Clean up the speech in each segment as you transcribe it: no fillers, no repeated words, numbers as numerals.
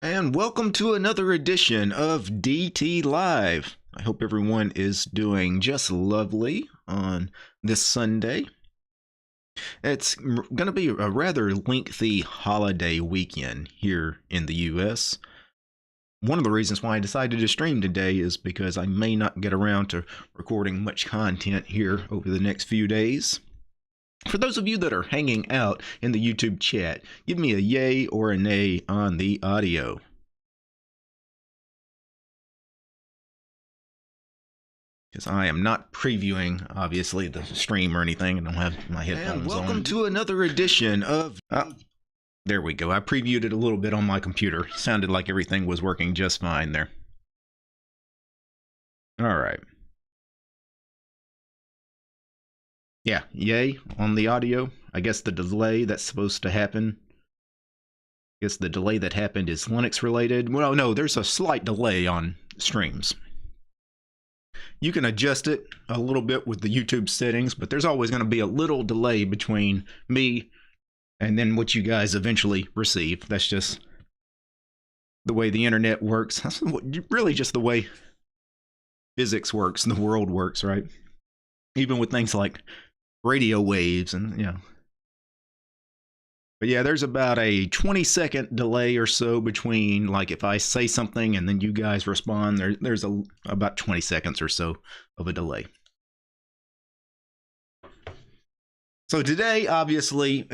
And welcome to another edition of DT Live. I hope everyone is doing just lovely on this Sunday. It's going to be a rather lengthy holiday weekend here in the US. One of the reasons why I decided to stream today is because I may not get around to recording much content here over the next few days. For those of you that are hanging out in the YouTube chat, give me a yay or a nay on the audio. Because I am not previewing, obviously, the stream or anything. I don't have my headphones on. And welcome to another edition of... there we go. I previewed it a little bit on my computer. Sounded like everything was working just fine there. All right. Yeah, yay on the audio. I guess the delay that's supposed to happen. I guess the delay that happened is Linux related. Well, no, there's a slight delay on streams. You can adjust it a little bit with the YouTube settings, but there's always going to be a little delay between me and then what you guys eventually receive. That's just the way the internet works. That's really just the way physics works and the world works, right? Even with things like radio waves and, you know. But yeah, there's about a 20-second delay or so between, like, if I say something and then you guys respond, there's about 20 seconds or so of a delay. So today, obviously,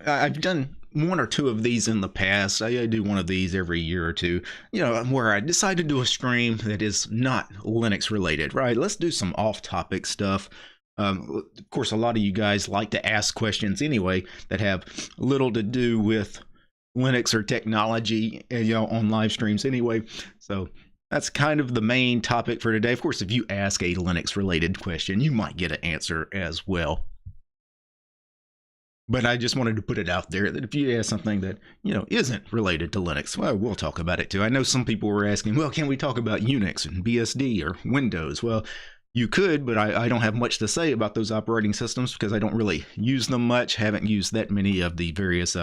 I've done one or two of these in the past. I do one of these every year or two, you know, where I decide to do a stream that is not Linux related, right? Let's do some off-topic stuff. Of course, a lot of you guys like to ask questions anyway that have little to do with Linux or technology, you know, on live streams anyway. So that's kind of the main topic for today. Of course, if you ask a Linux related question, you might get an answer as well. But I just wanted to put it out there that if you ask something that, you know, isn't related to Linux, well, we'll talk about it too. I know some people were asking, well, can we talk about Unix and BSD or Windows? Well, you could, but I don't have much to say about those operating systems because I don't really use them much. Haven't used that many of the various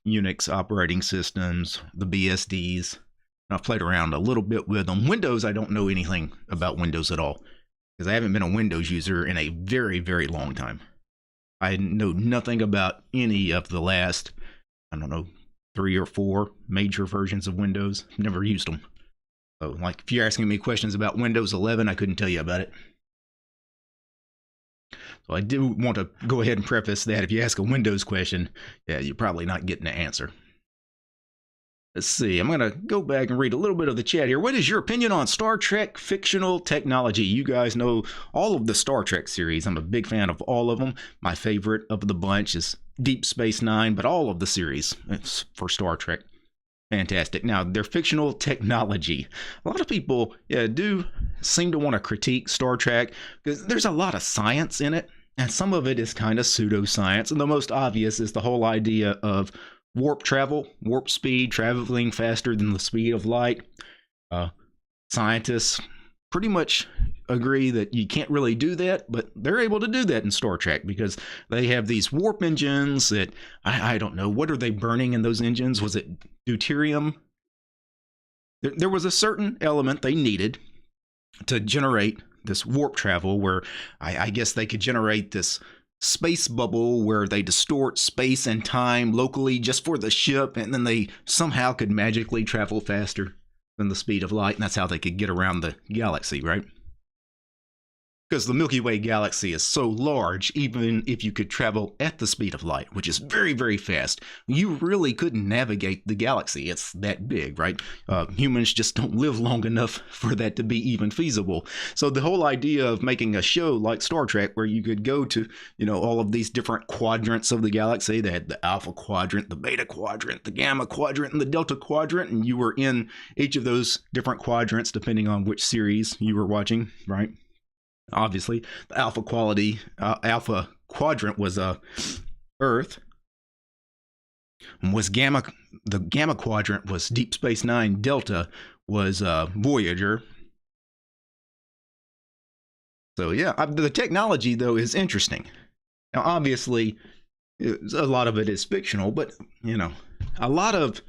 Unix operating systems, the BSDs. I've played around a little bit with them. Windows, I don't know anything about Windows at all because I haven't been a Windows user in a very, very long time. I know nothing about any of the last, I don't know, 3 or 4 major versions of Windows. Never used them. So, like, if you're asking me questions about Windows 11, I couldn't tell you about it. So I do want to go ahead and preface that if you ask a Windows question, yeah, you're probably not getting an answer. Let's see, I'm going to go back and read a little bit of the chat here. What is your opinion on Star Trek fictional technology? You guys know all of the Star Trek series. I'm a big fan of all of them. My favorite of the bunch is Deep Space Nine, but all of the series for Star Trek. Fantastic. Now, their fictional technology. A lot of people do seem to want to critique Star Trek because there's a lot of science in it, and some of it is kind of pseudoscience. And the most obvious is the whole idea of warp travel, warp speed, traveling faster than the speed of light. Scientists pretty much agree that you can't really do that, but they're able to do that in Star Trek because they have these warp engines that I don't know, what are they burning in those engines? Was it deuterium? There was a certain element they needed to generate this warp travel where I guess they could generate this space bubble where they distort space and time locally just for the ship, and then they somehow could magically travel faster than the speed of light, and that's how they could get around the galaxy, right? Because the Milky Way galaxy is so large, even if you could travel at the speed of light, which is very, very fast, you really couldn't navigate the galaxy. It's that big, right? Humans just don't live long enough for that to be even feasible. So the whole idea of making a show like Star Trek where you could go to, you know, all of these different quadrants of the galaxy, they had the alpha quadrant, the beta quadrant, the gamma quadrant, and the delta quadrant, and you were in each of those different quadrants depending on which series you were watching, right? Obviously, the alpha quadrant was Earth. Was the gamma quadrant was Deep Space Nine. Delta was Voyager. So yeah, the technology though is interesting. Now, obviously, a lot of it is fictional, but you know, a lot of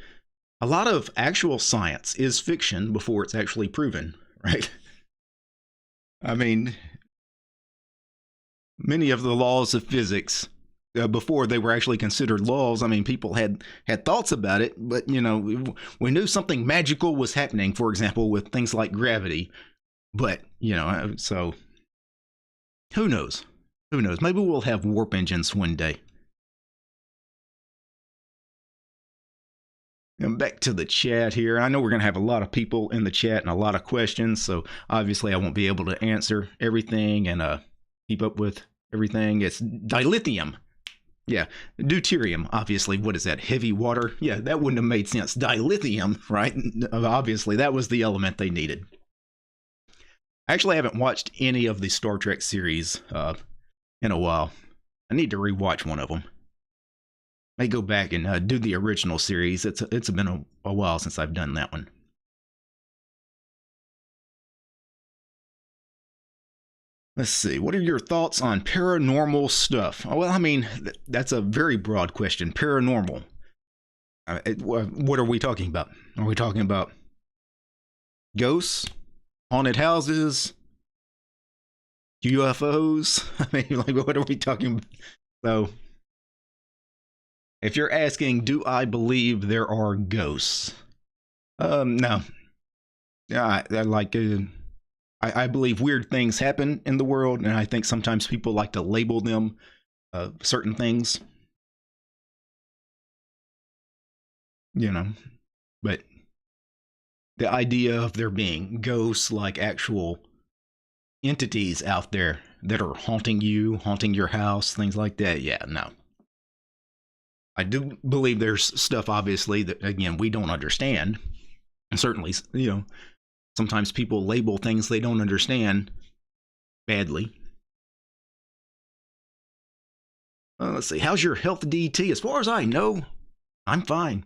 a lot of actual science is fiction before it's actually proven, right? I mean, many of the laws of physics before they were actually considered laws. I mean, people had thoughts about it, but we knew something magical was happening. For example, with things like gravity. But so who knows? Who knows? Maybe we'll have warp engines one day. And back to the chat here. I know we're going to have a lot of people in the chat and a lot of questions, so obviously I won't be able to answer everything and keep up with everything. It's dilithium. Yeah, deuterium, obviously. What is that? Heavy water? Yeah, that wouldn't have made sense. Dilithium, right? Obviously, that was the element they needed. I actually haven't watched any of the Star Trek series in a while. I need to rewatch one of them. May go back and do the original series. It's been a while since I've done that one. Let's see. What are your thoughts on paranormal stuff? Well, I mean, that's a very broad question. Paranormal. What are we talking about? Are we talking about ghosts, haunted houses, UFOs? I mean, like, what are we talking about? So, if you're asking, do I believe there are ghosts? No. Yeah, I believe weird things happen in the world, and I think sometimes people like to label them certain things. But the idea of there being ghosts, like actual entities out there that are haunting you, haunting your house, things like that, yeah, no. I do believe there's stuff, obviously, that, again, we don't understand. And certainly, sometimes people label things they don't understand badly. Let's see. How's your health, DT? As far as I know, I'm fine.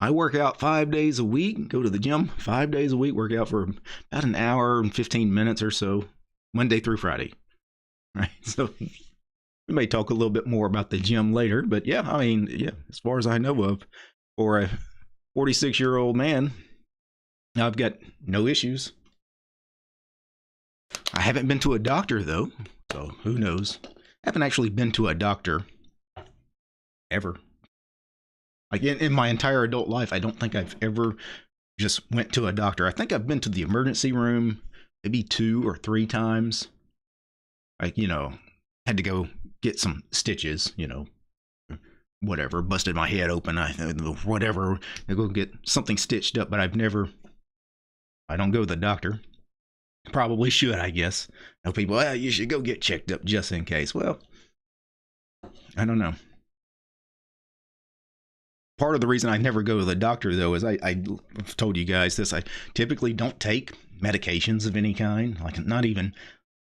I work out 5 days a week, go to the gym 5 days a week, work out for about an hour and 15 minutes or so, Monday through Friday. Right? So we may talk a little bit more about the gym later, but yeah, I mean, yeah, as far as I know of, for a 46-year-old man, I've got no issues. I haven't been to a doctor, though, so who knows? I haven't actually been to a doctor ever. Like in my entire adult life, I don't think I've ever just went to a doctor. I think I've been to the emergency room maybe 2 or 3 times. Like, had to go get some stitches, whatever, busted my head open, whatever, I go get something stitched up, but I don't go to the doctor. Probably should, I guess. People, well, you should go get checked up just in case. Well, I don't know. Part of the reason I never go to the doctor, though, is I've told you guys this. I typically don't take medications of any kind, like not even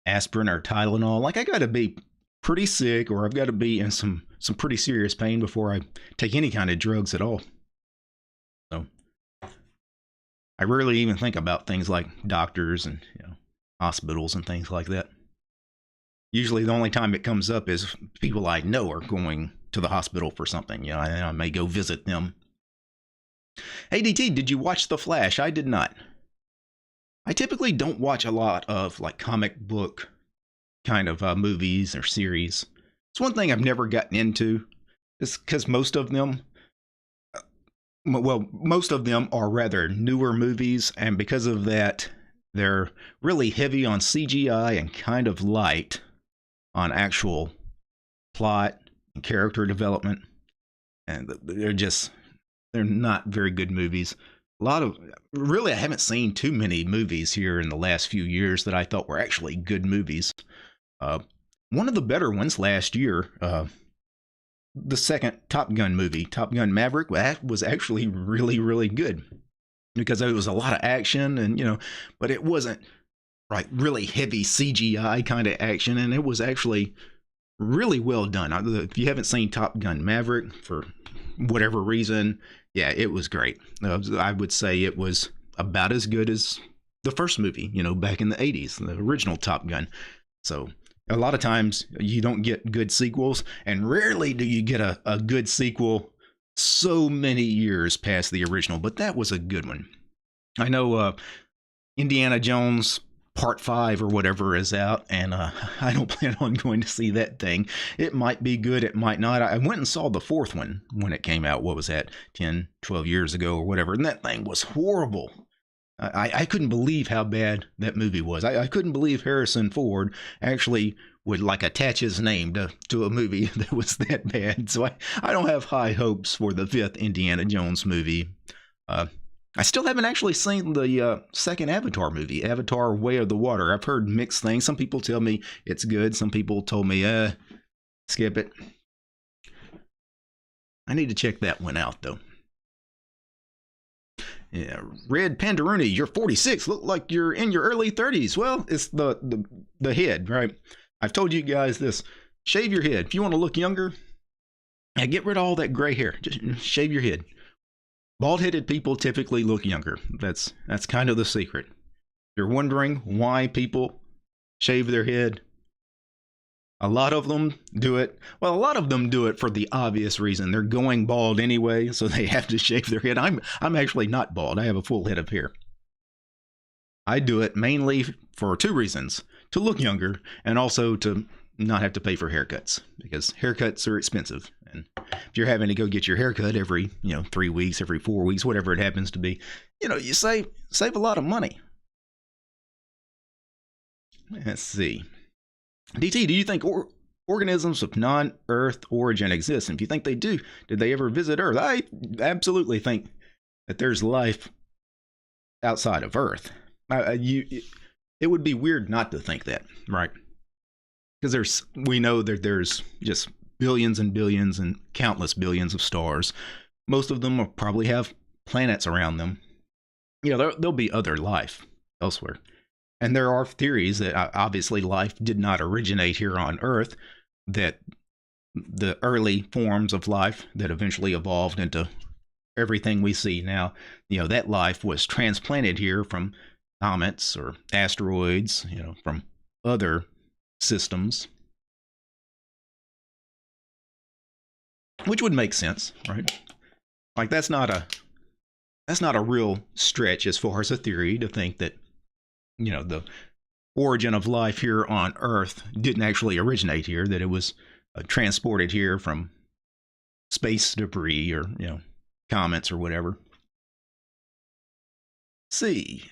aspirin or Tylenol. Like, I got to be pretty sick, or I've got to be in some pretty serious pain before I take any kind of drugs at all. So I rarely even think about things like doctors and hospitals and things like that. Usually the only time it comes up is people I know are going to the hospital for something. I may go visit them. Hey, DT, did you watch The Flash? I did not. I typically don't watch a lot of like comic book kind of movies or series. It's one thing I've never gotten into. It's because most of them are rather newer movies, and because of that, they're really heavy on CGI and kind of light on actual plot and character development. And they're not very good movies. I haven't seen too many movies here in the last few years that I thought were actually good movies. One of the better ones last year, the second Top Gun movie, Top Gun Maverick, that was actually really, really good because it was a lot of action and, but it wasn't like really heavy CGI kind of action. And it was actually really well done. If you haven't seen Top Gun Maverick for whatever reason, yeah, it was great. I would say it was about as good as the first movie, back in the 80s, the original Top Gun. So a lot of times you don't get good sequels, and rarely do you get a good sequel so many years past the original, but that was a good one. I know Indiana Jones Part 5 or whatever is out, and I don't plan on going to see that thing. It might be good, it might not. I went and saw the fourth one when it came out. What was that, 10, 12 years ago or whatever, and that thing was horrible. I couldn't believe how bad that movie was. I couldn't believe Harrison Ford actually would like attach his name to a movie that was that bad. So I don't have high hopes for the fifth Indiana Jones movie. I still haven't actually seen the second Avatar movie, Avatar Way of the Water. I've heard mixed things. Some people tell me it's good. Some people told me, skip it. I need to check that one out, though. Yeah, Red Pandaruni, you're 46. Look like you're in your early 30s. Well, it's the head, right? I've told you guys this. Shave your head. If you want to look younger, get rid of all that gray hair. Just shave your head. Bald-headed people typically look younger. That's kind of the secret. If you're wondering why people shave their head, a lot of them do it. Well, a lot of them do it for the obvious reason. They're going bald anyway, so they have to shave their head. I'm actually not bald. I have a full head of hair. I do it mainly for two reasons: to look younger, and also to not have to pay for haircuts, because haircuts are expensive. And if you're having to go get your haircut every 3 weeks, every 4 weeks, whatever it happens to be, you save a lot of money. Let's see. DT, do you think organisms of non-Earth origin exist? And if you think they do, did they ever visit Earth? I absolutely think that there's life outside of Earth. It would be weird not to think that, right? Because we know that there's just billions and billions and countless billions of stars. Most of them will probably have planets around them. There'll be other life elsewhere. And there are theories that obviously life did not originate here on Earth, that the early forms of life that eventually evolved into everything we see now, that life was transplanted here from comets or asteroids, from other systems. Which would make sense, right? Like that's not a real stretch as far as a theory to think that the origin of life here on Earth didn't actually originate here, that it was transported here from space debris or, comets or whatever. Let's see.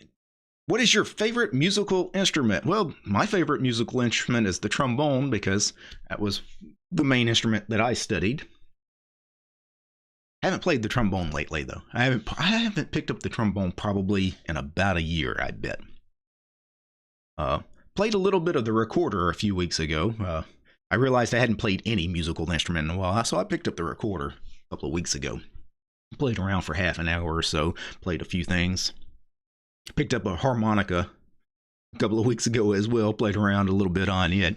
What is your favorite musical instrument? Well, my favorite musical instrument is the trombone, because that was the main instrument that I studied. I haven't played the trombone lately, though. I haven't picked up the trombone probably in about a year, I bet. Played a little bit of the recorder a few weeks ago. I realized I hadn't played any musical instrument in a while, so I picked up the recorder a couple of weeks ago. Played around for half an hour or so, played a few things. Picked up a harmonica a couple of weeks ago as well, played around a little bit on it.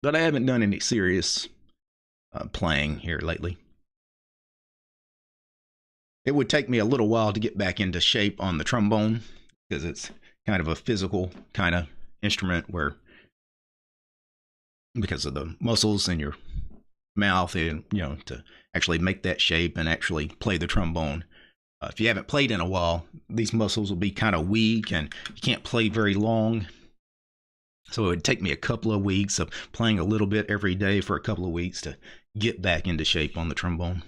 But I haven't done any serious playing here lately. It would take me a little while to get back into shape on the trombone, because it's kind of a physical kind of instrument where, because of the muscles in your mouth, and to actually make that shape and actually play the trombone. If you haven't played in a while, these muscles will be kind of weak and you can't play very long. So it would take me a couple of weeks of playing a little bit every day for a couple of weeks to get back into shape on the trombone.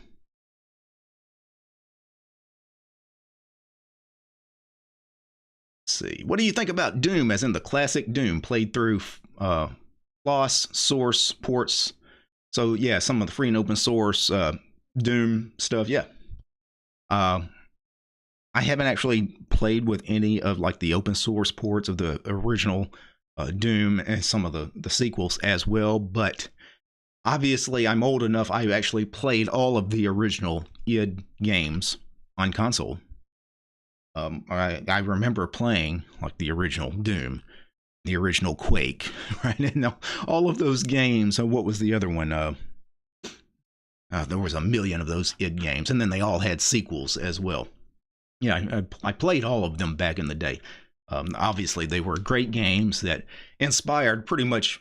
Let's see. What do you think about Doom, as in the classic Doom, played through floss, source, ports? So yeah, some of the free and open source Doom stuff, yeah. I haven't actually played with any of like the open source ports of the original Doom and some of the sequels as well, but obviously I'm old enough. I actually played all of the original id games on console. I remember playing like the original Doom, the original Quake, right? And all of those games. So what was the other one? There was a million of those id games, and then they all had sequels as well. Yeah, I played all of them back in the day. Obviously, they were great games that inspired pretty much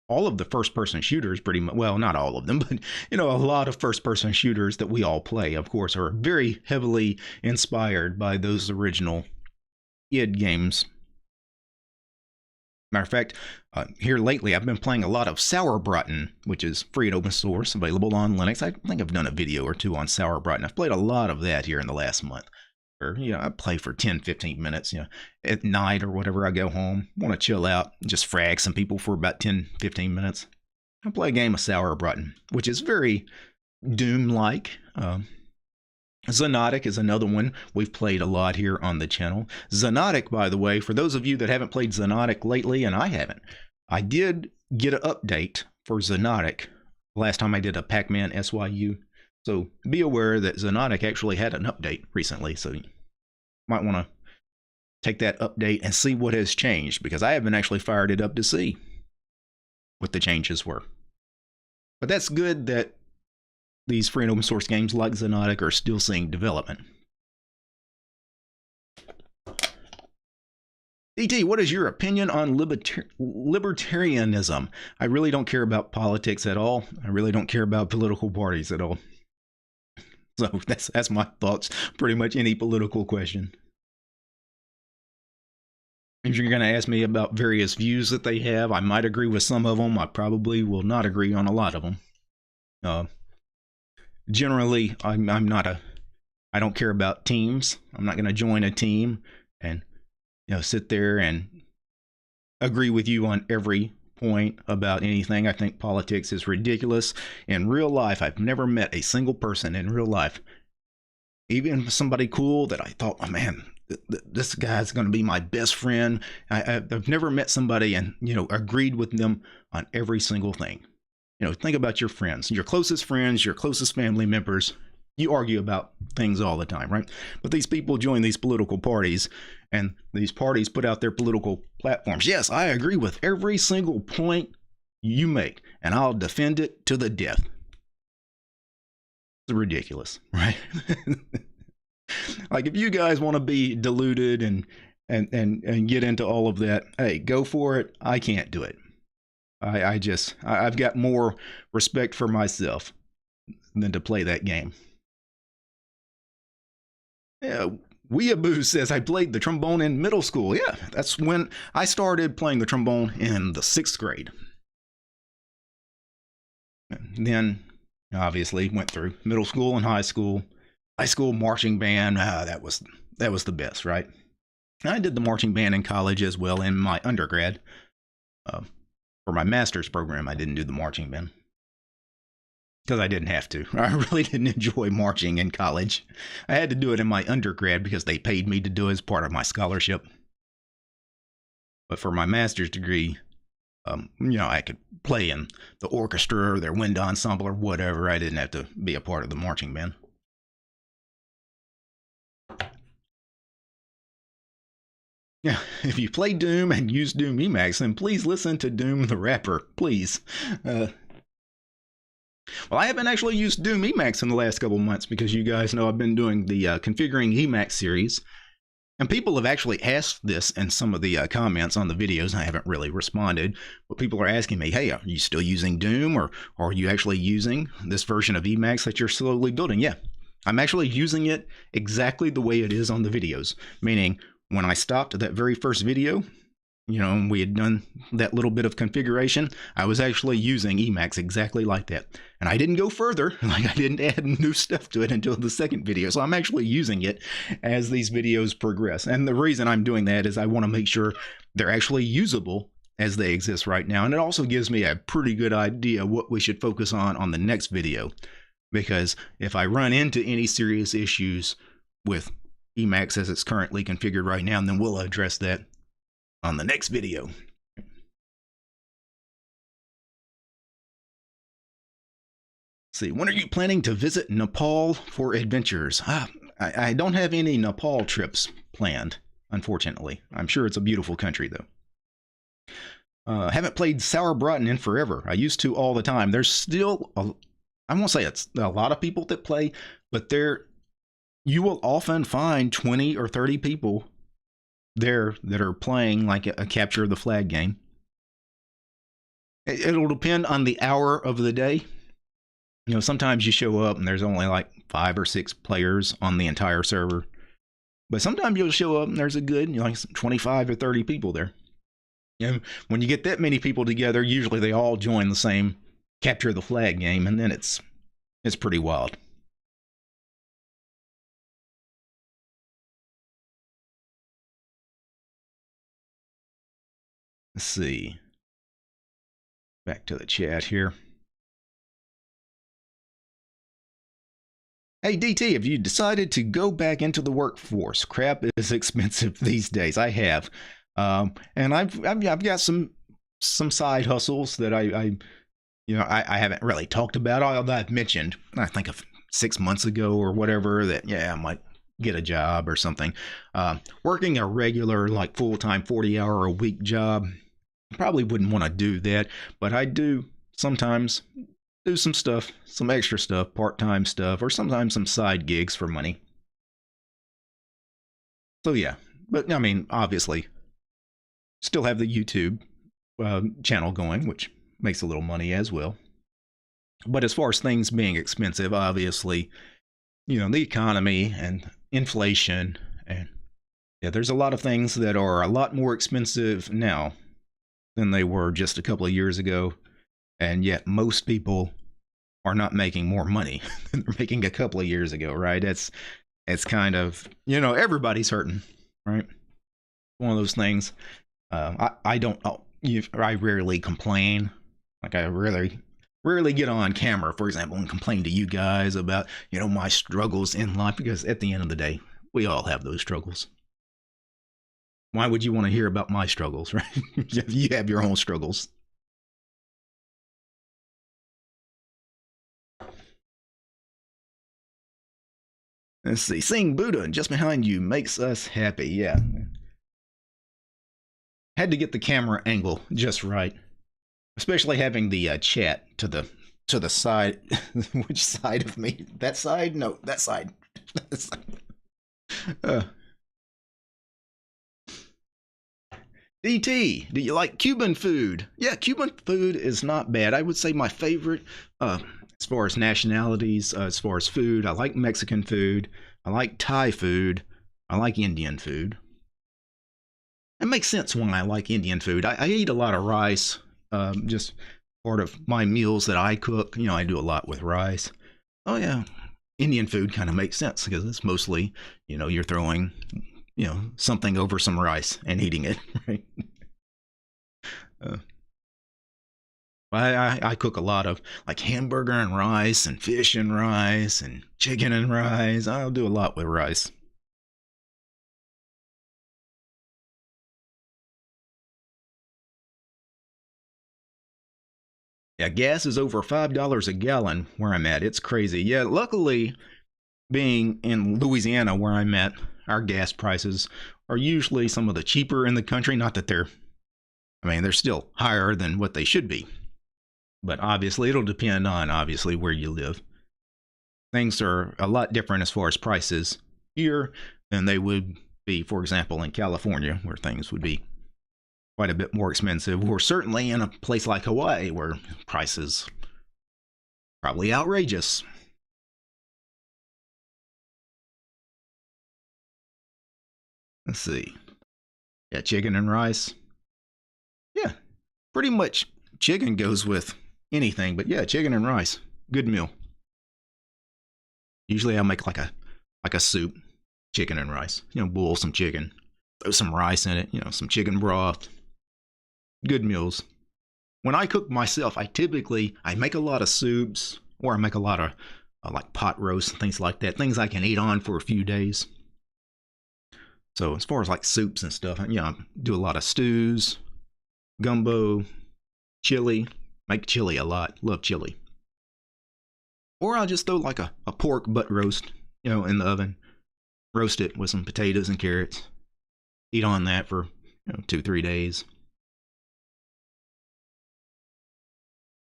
all of the first person shooters pretty much, well, not all of them, but a lot of first person shooters that we all play, of course, are very heavily inspired by those original id games. Matter of fact, here lately I've been playing a lot of Sauerbraten, which is free and open source, available on Linux. I think I've done a video or two on Sauerbraten. I've played a lot of that here in the last month. Or, I play for 10, 15 minutes, at night or whatever. I go home, want to chill out, just frag some people for about 10, 15 minutes. I play a game of Sauerbraten, which is very Doom-like. Xonotic is another one we've played a lot here on the channel. Xonotic, by the way, for those of you that haven't played Xonotic lately, and I haven't, I did get an update for Xonotic last time I did a Pac-Man SYU. So be aware that Xonotic actually had an update recently, so you might want to take that update and see what has changed, because I haven't actually fired it up to see what the changes were. But that's good that these free and open source games like Xonotic are still seeing development. DT, what is your opinion on libertarianism? I really don't care about politics at all. I really don't care about political parties at all. So that's my thoughts. Pretty much any political question. If you're going to ask me about various views that they have, I might agree with some of them. I probably will not agree on a lot of them. Generally, I don't care about teams. I'm not going to join a team and sit there and agree with you on every point about anything. I think politics is ridiculous. In real life, I've never met a single person in real life, even somebody cool that I thought, oh man, this guy's going to be my best friend. I've never met somebody and agreed with them on every single thing. Think about your friends, your closest family members. You argue about things all the time, right? But these people join these political parties, and these parties put out their political platforms. Yes, I agree with every single point you make, and I'll defend it to the death. It's ridiculous, right? Like, if you guys want to be deluded and get into all of that, hey, go for it. I can't do it. I've got more respect for myself than to play that game. Yeah, Weeaboo says, I played the trombone in middle school. Yeah, that's when I started playing the trombone in the 6th grade. And then, obviously, went through middle school and high school. High school marching band, that was the best, right? I did the marching band in college as well in my undergrad. For my master's program, I didn't do the marching band because I didn't have to. I really didn't enjoy marching in college. I had to do it in my undergrad because they paid me to do it as part of my scholarship. But for my master's degree, I could play in the orchestra or their wind ensemble or whatever. I didn't have to be a part of the marching band. Yeah, if you play Doom and use Doom Emacs, then please listen to Doom the Rapper, please. Well, I haven't actually used Doom Emacs in the last couple months because you guys know I've been doing the Configuring Emacs series. And people have actually asked this in some of the comments on the videos. I haven't really responded, but people are asking me, hey, are you still using Doom, or are you actually using this version of Emacs that you're slowly building? Yeah, I'm actually using it exactly the way it is on the videos, meaning when I stopped that very first video, we had done that little bit of configuration, I was actually using Emacs exactly like that. And I didn't go further, like I didn't add new stuff to it until the second video. So I'm actually using it as these videos progress. And the reason I'm doing that is I want to make sure they're actually usable as they exist right now. And it also gives me a pretty good idea what we should focus on the next video. Because if I run into any serious issues with Emacs as it's currently configured right now, and then we'll address that on the next video. See, when are you planning to visit Nepal for adventures? I don't have any Nepal trips planned, unfortunately. I'm sure it's a beautiful country, though. Haven't played Sauerbraten in forever. I used to all the time. There's still, I won't say it's a lot of people that play, but you will often find 20 or 30 people there that are playing like a capture the flag game. It'll depend on the hour of the day. You know, sometimes you show up and there's only like 5 or 6 players on the entire server. But sometimes you'll show up and there's a good, you know, like 25 or 30 people there. You know, when you get that many people together, usually they all join the same capture the flag game, and then it's pretty wild. Let's see. Back to the chat here. Hey DT, have you decided to go back into the workforce? Crap is expensive these days. I have, and I've got some side hustles that I haven't really talked about. All I've mentioned, I think of 6 months ago or whatever, that I might get a job or something. Working a regular, like, full-time 40-hour-a-week job, probably wouldn't want to do that, but I do sometimes do some stuff, some extra stuff, part-time stuff, or sometimes some side gigs for money. So yeah, but I mean, obviously, still have the YouTube channel going, which makes a little money as well. But as far as things being expensive, obviously, you know, the economy and inflation, and yeah, there's a lot of things that are a lot more expensive now than they were just a couple of years ago. And yet most people are not making more money than they're making a couple of years ago, right? It's kind of, you know, everybody's hurting, right? One of those things. I don't, I rarely complain. Like, I rarely get on camera, for example, and complain to you guys about, you know, my struggles in life, because at the end of the day, we all have those struggles. Why would you want to hear about my struggles, right? You have your own struggles. Let's see. Seeing Buddha just behind you makes us happy. Yeah. Had to get the camera angle just right, especially having the chat to the side. Which side of me? That side? No, that side. That side. DT, do you like Cuban food? Yeah, Cuban food is not bad. I would say my favorite, as far as nationalities, as far as food, I like Mexican food. I like Thai food. I like Indian food. It makes sense why I like Indian food. I eat a lot of rice, just part of my meals that I cook. You know, I do a lot with rice. Oh yeah, Indian food kind of makes sense because it's mostly, you know, you're throwing, you know, something over some rice and eating it, right? I cook a lot of, like, hamburger and rice and fish and rice and chicken and rice. I'll do a lot with rice. Yeah, gas is over $5 a gallon where I'm at. It's crazy. Yeah, luckily, being in Louisiana where I'm at, our gas prices are usually some of the cheaper in the country. Not that they're still higher than what they should be. But obviously, it'll depend on, obviously, where you live. Things are a lot different as far as prices here than they would be, for example, in California, where things would be quite a bit more expensive, or certainly in a place like Hawaii, where prices probably outrageous. Let's see. Yeah, chicken and rice. Yeah, pretty much chicken goes with anything, but yeah, chicken and rice. Good meal. Usually I'll make like a soup, chicken and rice. You know, boil some chicken, throw some rice in it, you know, some chicken broth. Good meals. When I cook myself, I make a lot of soups, or I make a lot of like pot roasts and things like that, things I can eat on for a few days. So as far as like soups and stuff, you know, I do a lot of stews, gumbo, chili. Make chili a lot. Love chili. Or I'll just throw like a pork butt roast, you know, in the oven. Roast it with some potatoes and carrots. Eat on that for, you know, 2-3 days.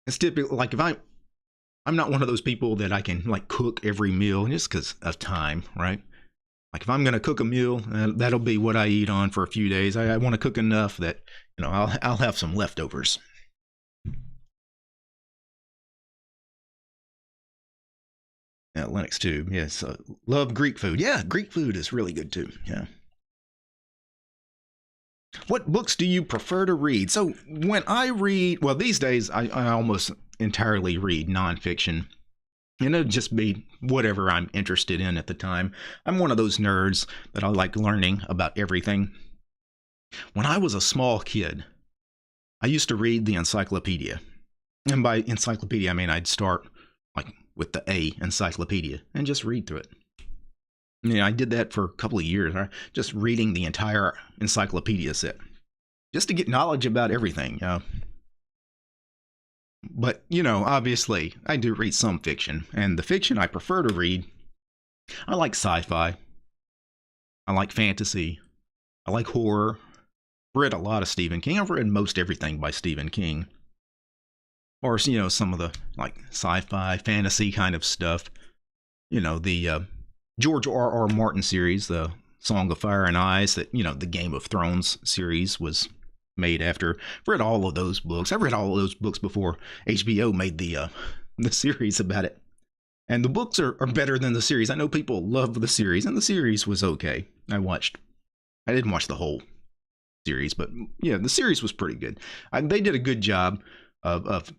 It's typically like, if I'm not one of those people that I can like cook every meal just because of time, right? Like, if I'm gonna cook a meal, that'll be what I eat on for a few days. I want to cook enough that, you know, I'll have some leftovers. Yeah, Linux too. Yes, love Greek food. Yeah, Greek food is really good too. Yeah. What books do you prefer to read? So when I read, well, these days I almost entirely read nonfiction. And it'll just be whatever I'm interested in at the time. I'm one of those nerds that I like learning about everything. When I was a small kid, I used to read the encyclopedia. And by encyclopedia, I mean I'd start like with the A, encyclopedia, and just read through it. I did that for a couple of years, right? Just reading the entire encyclopedia set, just to get knowledge about everything. But, obviously, I do read some fiction, and the fiction I prefer to read, I like sci-fi, I like fantasy, I like horror. I've read a lot of Stephen King. I've read most everything by Stephen King. Or, some of the, like, sci-fi, fantasy kind of stuff. The George R.R. Martin series, the Song of Fire and Ice, that, the Game of Thrones series was made after. I've read all of those books. I've read all of those books before HBO made the series about it. And the books are better than the series. I know people love the series, and the series was okay. I didn't watch the whole series, but yeah, the series was pretty good. They did a good job of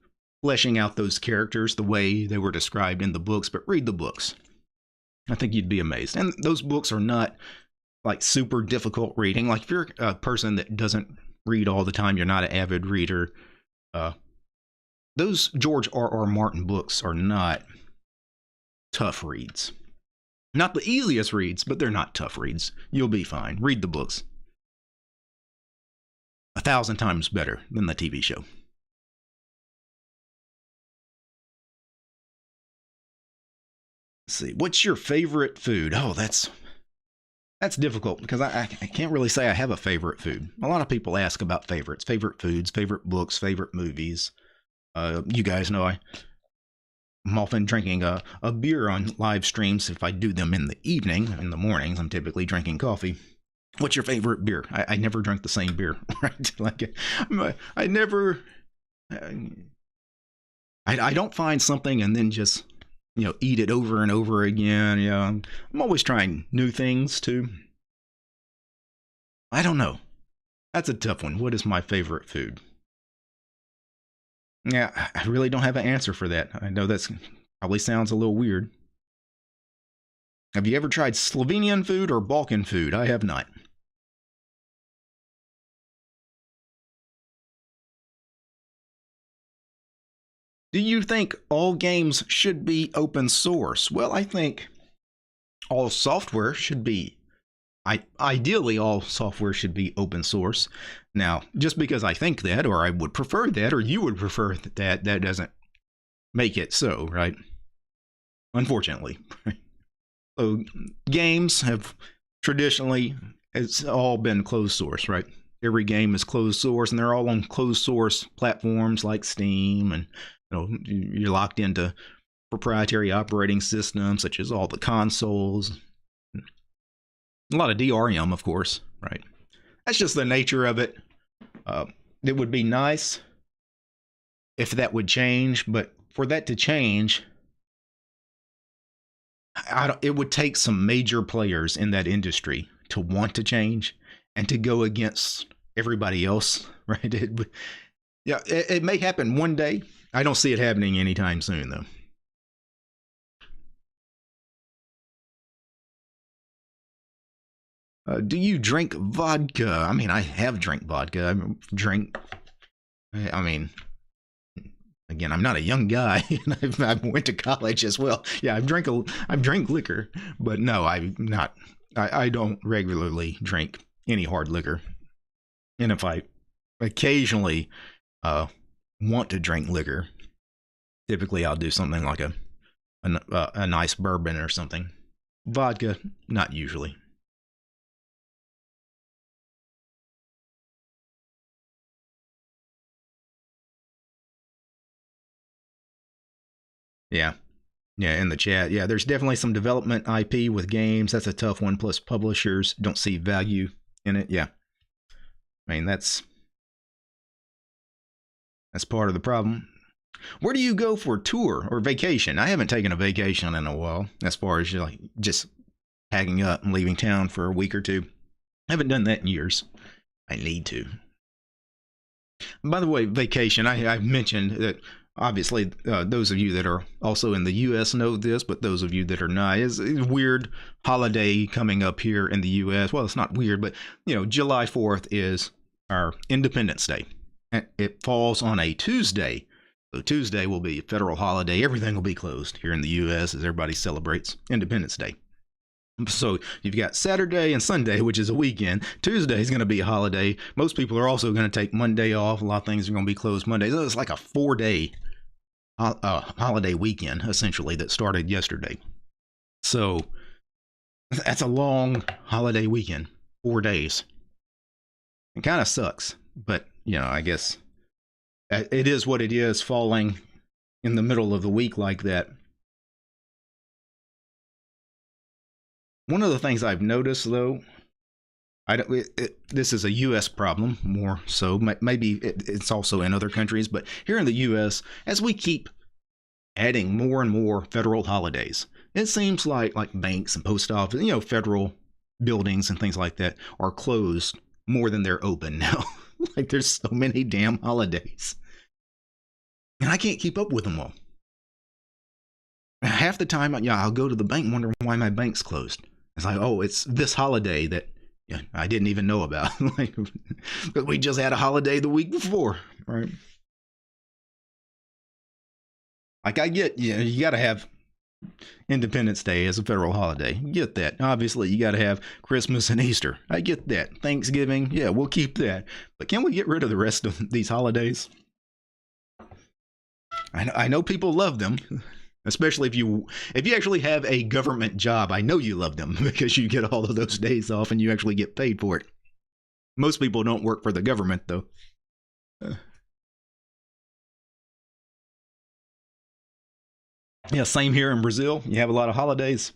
fleshing out those characters the way they were described in the books, but read the books. I think you'd be amazed. And those books are not like super difficult reading. Like if you're a person that doesn't read all the time, you're not an avid reader, those George R.R. Martin books are not tough reads. Not the easiest reads, but they're not tough reads. You'll be fine. Read the books. 1,000 times better than the TV show. Let's see. What's your favorite food? Oh, that's difficult because I can't really say I have a favorite food. A lot of people ask about favorites, favorite foods, favorite books, favorite movies. You guys know I'm often drinking a beer on live streams. If I do them in the evening, in the mornings, I'm typically drinking coffee. What's your favorite beer? I never drink the same beer, right? Like I never, I don't find something and then just eat it over and over again. I'm always trying new things too. I don't know. That's a tough one. What is my favorite food? Yeah, I really don't have an answer for that. I know that's probably sounds a little weird. Have you ever tried Slovenian food or Balkan food? I have not. Do you think all games should be open source? Well, I think all software should be. Ideally, all software should be open source. Now, just because I think that, or I would prefer that, or you would prefer that doesn't make it so, right? Unfortunately. So, games have traditionally, it's all been closed source, right? Every game is closed source, and they're all on closed source platforms like Steam, and you're locked into proprietary operating systems such as all the consoles. A lot of DRM, of course, right? That's just the nature of it. It would be nice if that would change, but for that to change, it would take some major players in that industry to want to change and to go against everybody else, right? It may happen one day. I don't see it happening anytime soon, though. Do you drink vodka? I mean, I have drank vodka. I mean, again, I'm not a young guy, and I went to college as well. Yeah, I've drank liquor, but no, I'm not. I don't regularly drink any hard liquor, and if I occasionally want to drink liquor, typically I'll do something like a nice bourbon or something. Vodka, not usually. Yeah. Yeah, in the chat. Yeah, there's definitely some development IP with games. That's a tough one. Plus, publishers don't see value in it. Yeah. I mean, that's part of the problem. Where do you go for a tour or vacation? I haven't taken a vacation in a while, as far as like just packing up and leaving town for a week or two. I haven't done that in years. I need to. By the way, vacation, I mentioned that obviously those of you that are also in the U.S. know this, but those of you that are not, is a weird holiday coming up here in the U.S. Well, it's not weird, but July 4th is our Independence Day. It falls on a Tuesday. So Tuesday will be a federal holiday. Everything will be closed here in the U.S. as everybody celebrates Independence Day. So you've got Saturday and Sunday, which is a weekend. Tuesday is going to be a holiday. Most people are also going to take Monday off. A lot of things are going to be closed Monday. So it's like a 4-day holiday weekend, essentially, that started yesterday. So that's a long holiday weekend, 4 days. It kind of sucks, but I guess it is what it is, falling in the middle of the week like that. One of the things I've noticed, though, this is a U.S. problem more so. Maybe it's also in other countries, but here in the U.S., as we keep adding more and more federal holidays, it seems like banks and post office, federal buildings and things like that are closed more than they're open now. Like there's so many damn holidays, and I can't keep up with them all. Half the time, I'll go to the bank and wonder why my bank's closed. It's like, oh, it's this holiday that I didn't even know about. But we just had a holiday the week before, right? Like I get, you got to have Independence Day as a federal holiday. Get that. Obviously, you got to have Christmas and Easter. I get that. Thanksgiving, yeah, we'll keep that. But can we get rid of the rest of these holidays? I know people love them. Especially if you actually have a government job, I know you love them because you get all of those days off and you actually get paid for it. Most people don't work for the government, though. Yeah, same here in Brazil. You have a lot of holidays.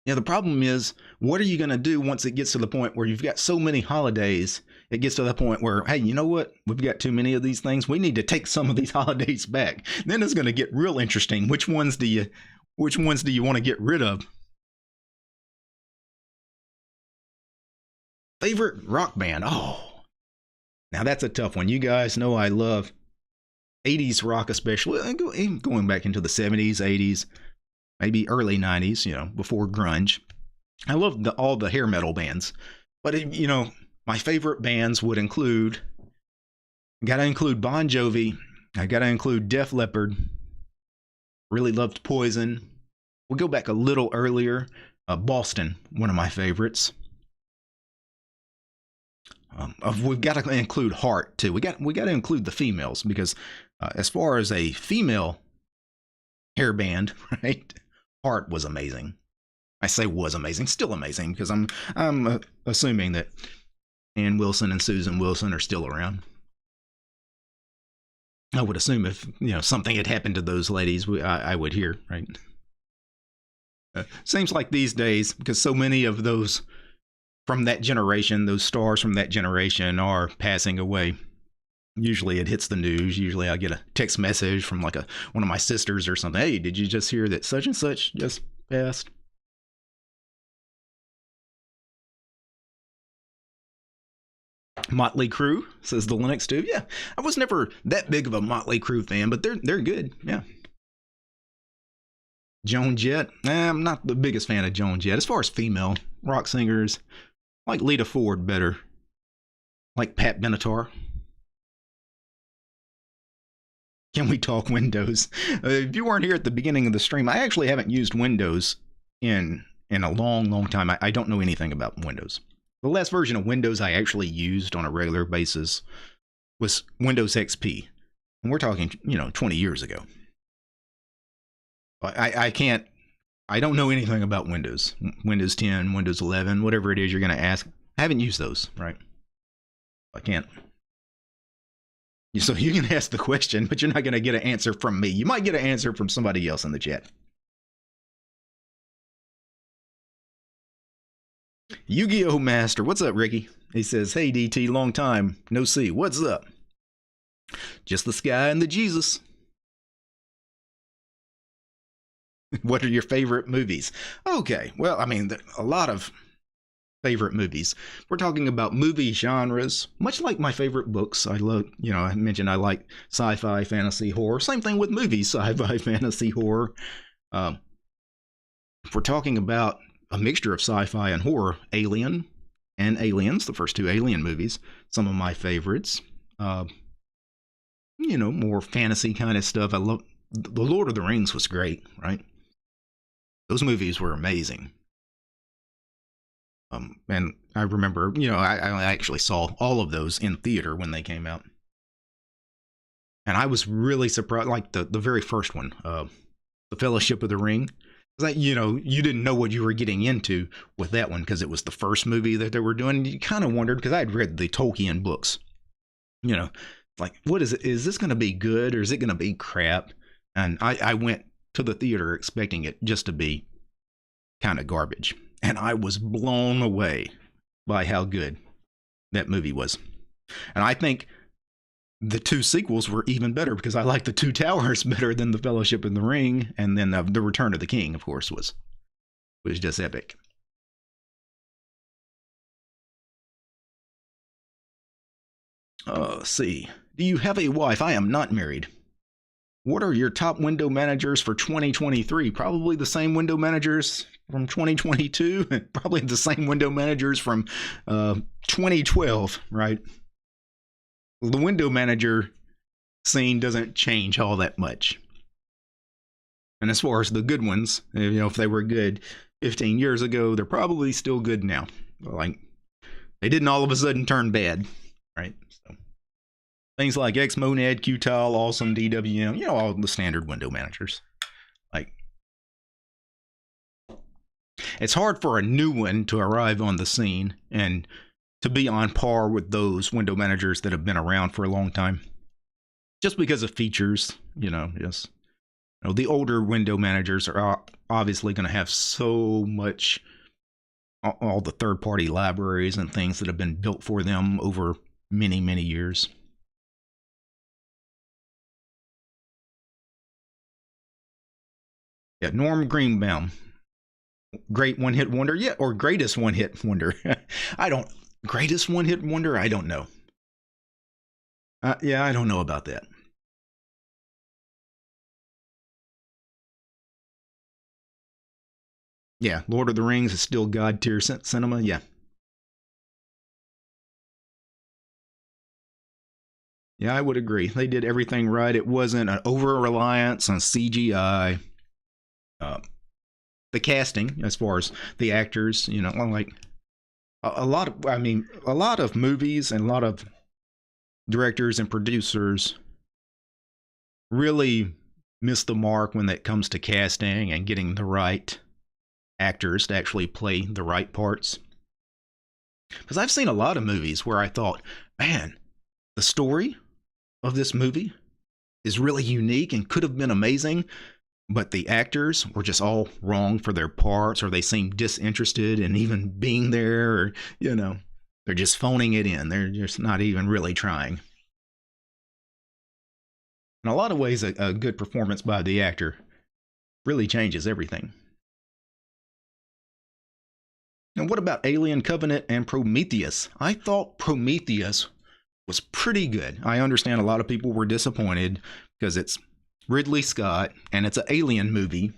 Yeah, the problem is, what are you going to do once it gets to the point where you've got so many holidays? It gets to the point where, hey, you know what? We've got too many of these things. We need to take some of these holidays back. Then it's going to get real interesting. Which ones do you want to get rid of? Favorite rock band? Oh, now that's a tough one. You guys know I love 80s rock, especially going back into the 70s, 80s, maybe early 90s, before grunge. I love all the hair metal bands. But, my favorite bands would include, got to include Bon Jovi. I got to include Def Leppard. Really loved Poison. We'll go back a little earlier. Boston, one of my favorites. We've got to include Heart too. We got to include the females because as far as a female hair band, right? Heart was amazing. I say was amazing, still amazing because I'm assuming that Ann Wilson and Susan Wilson are still around. I would assume if something had happened to those ladies, I would hear, right? Seems like these days, because so many of those from that generation, those stars from that generation are passing away. Usually it hits the news. Usually I get a text message from one of my sisters or something. Hey, did you just hear that such and such just passed? Motley Crue, says the Linux Tube. Yeah, I was never that big of a Motley Crue fan, but they're good. Yeah. Joan Jett. I'm not the biggest fan of Joan Jett. As far as female rock singers, I like Lita Ford better. Like Pat Benatar. Can we talk Windows? If you weren't here at the beginning of the stream, I actually haven't used Windows in a long time. I don't know anything about Windows. The last version of Windows I actually used on a regular basis was Windows XP. And we're talking, 20 years ago. I don't know anything about Windows. Windows 10, Windows 11, whatever it is you're going to ask. I haven't used those, right? I can't. So you can ask the question, but you're not going to get an answer from me. You might get an answer from somebody else in the chat. Yu-Gi-Oh! Master. What's up, Ricky? He says, hey, DT, long time. No see. What's up? Just the sky and the Jesus. What are your favorite movies? Okay, well, I mean, a lot of favorite movies. We're talking about movie genres, much like my favorite books. I love, I mentioned I like sci-fi, fantasy, horror. Same thing with movies, sci-fi, fantasy, horror. Um, if we're talking about a mixture of sci-fi and horror, Alien and Aliens, the first two Alien movies, some of my favorites. Uh, more fantasy kind of stuff. I love The Lord of the Rings was great, right? Those movies were amazing. And I remember, I actually saw all of those in theater when they came out. And I was really surprised, like the very first one, The Fellowship of the Ring. Like, you didn't know what you were getting into with that one because it was the first movie that they were doing. You kind of wondered, because I had read the Tolkien books, like, what is it? Is this going to be good or is it going to be crap? And I went to the theater expecting it just to be kind of garbage. And I was blown away by how good that movie was. And I think the two sequels were even better because I like the Two Towers better than the Fellowship in the Ring. And then the Return of the King, of course, was just epic. Let's see. Do you have a wife? I am not married. What are your top window managers for 2023? Probably the same window managers from 2022, and probably the same window managers from 2012, right? The window manager scene doesn't change all that much. And as far as the good ones, if they were good 15 years ago, they're probably still good now. Like, they didn't all of a sudden turn bad, right? So things like Xmonad, Qtile, Awesome, DWM, all the standard window managers. Like, it's hard for a new one to arrive on the scene and to be on par with those window managers that have been around for a long time. Just because of features, just the older window managers are obviously going to have so much, all the third-party libraries and things that have been built for them over many, many years. Yeah, Norm Greenbaum. Great one-hit wonder. Yeah, or greatest one-hit wonder. Greatest one-hit wonder? I don't know. Yeah, I don't know about that. Yeah, Lord of the Rings is still god tier cinema. Yeah. Yeah, I would agree. They did everything right. It wasn't an over reliance on CGI. Uh, the casting, as far as the actors, like a lot of, a lot of movies and a lot of directors and producers really miss the mark when it comes to casting and getting the right actors to actually play the right parts. Because I've seen a lot of movies where I thought, man, the story of this movie is really unique and could have been amazing, but the actors were just all wrong for their parts, or they seemed disinterested in even being there, or, they're just phoning it in. They're just not even really trying. In a lot of ways, a good performance by the actor really changes everything. And what about Alien Covenant and Prometheus? I thought Prometheus was pretty good. I understand a lot of people were disappointed because it's Ridley Scott and it's an alien movie.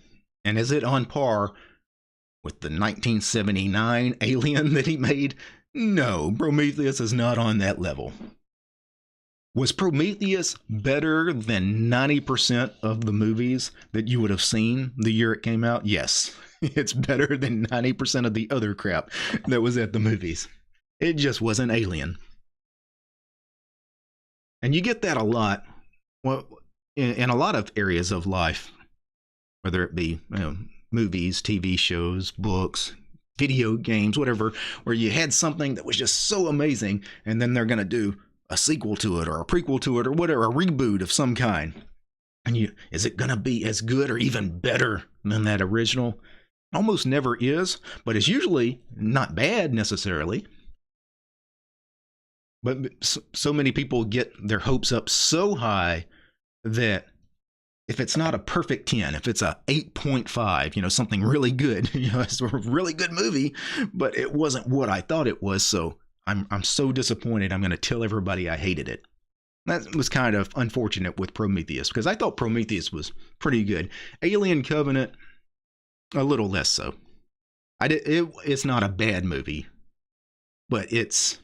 And is it on par with the 1979 Alien that he made? No, Prometheus is not on that level. Was Prometheus better than 90% of the movies that you would have seen the year it came out? Yes. It's better than 90% of the other crap that was at the movies. It just wasn't Alien. And you get that a lot, well, in a lot of areas of life, whether it be movies, TV shows, books, video games, whatever, where you had something that was just so amazing, and then they're going to do a sequel to it or a prequel to it or whatever, a reboot of some kind. And is it going to be as good or even better than that original? Almost never is, but it's usually not bad necessarily. But so many people get their hopes up so high that if it's not a perfect 10, if it's a 8.5, something really good, it's a really good movie, but it wasn't what I thought it was. So I'm so disappointed. I'm going to tell everybody I hated it. That was kind of unfortunate with Prometheus, because I thought Prometheus was pretty good. Alien Covenant, a little less so. It's not a bad movie, but it's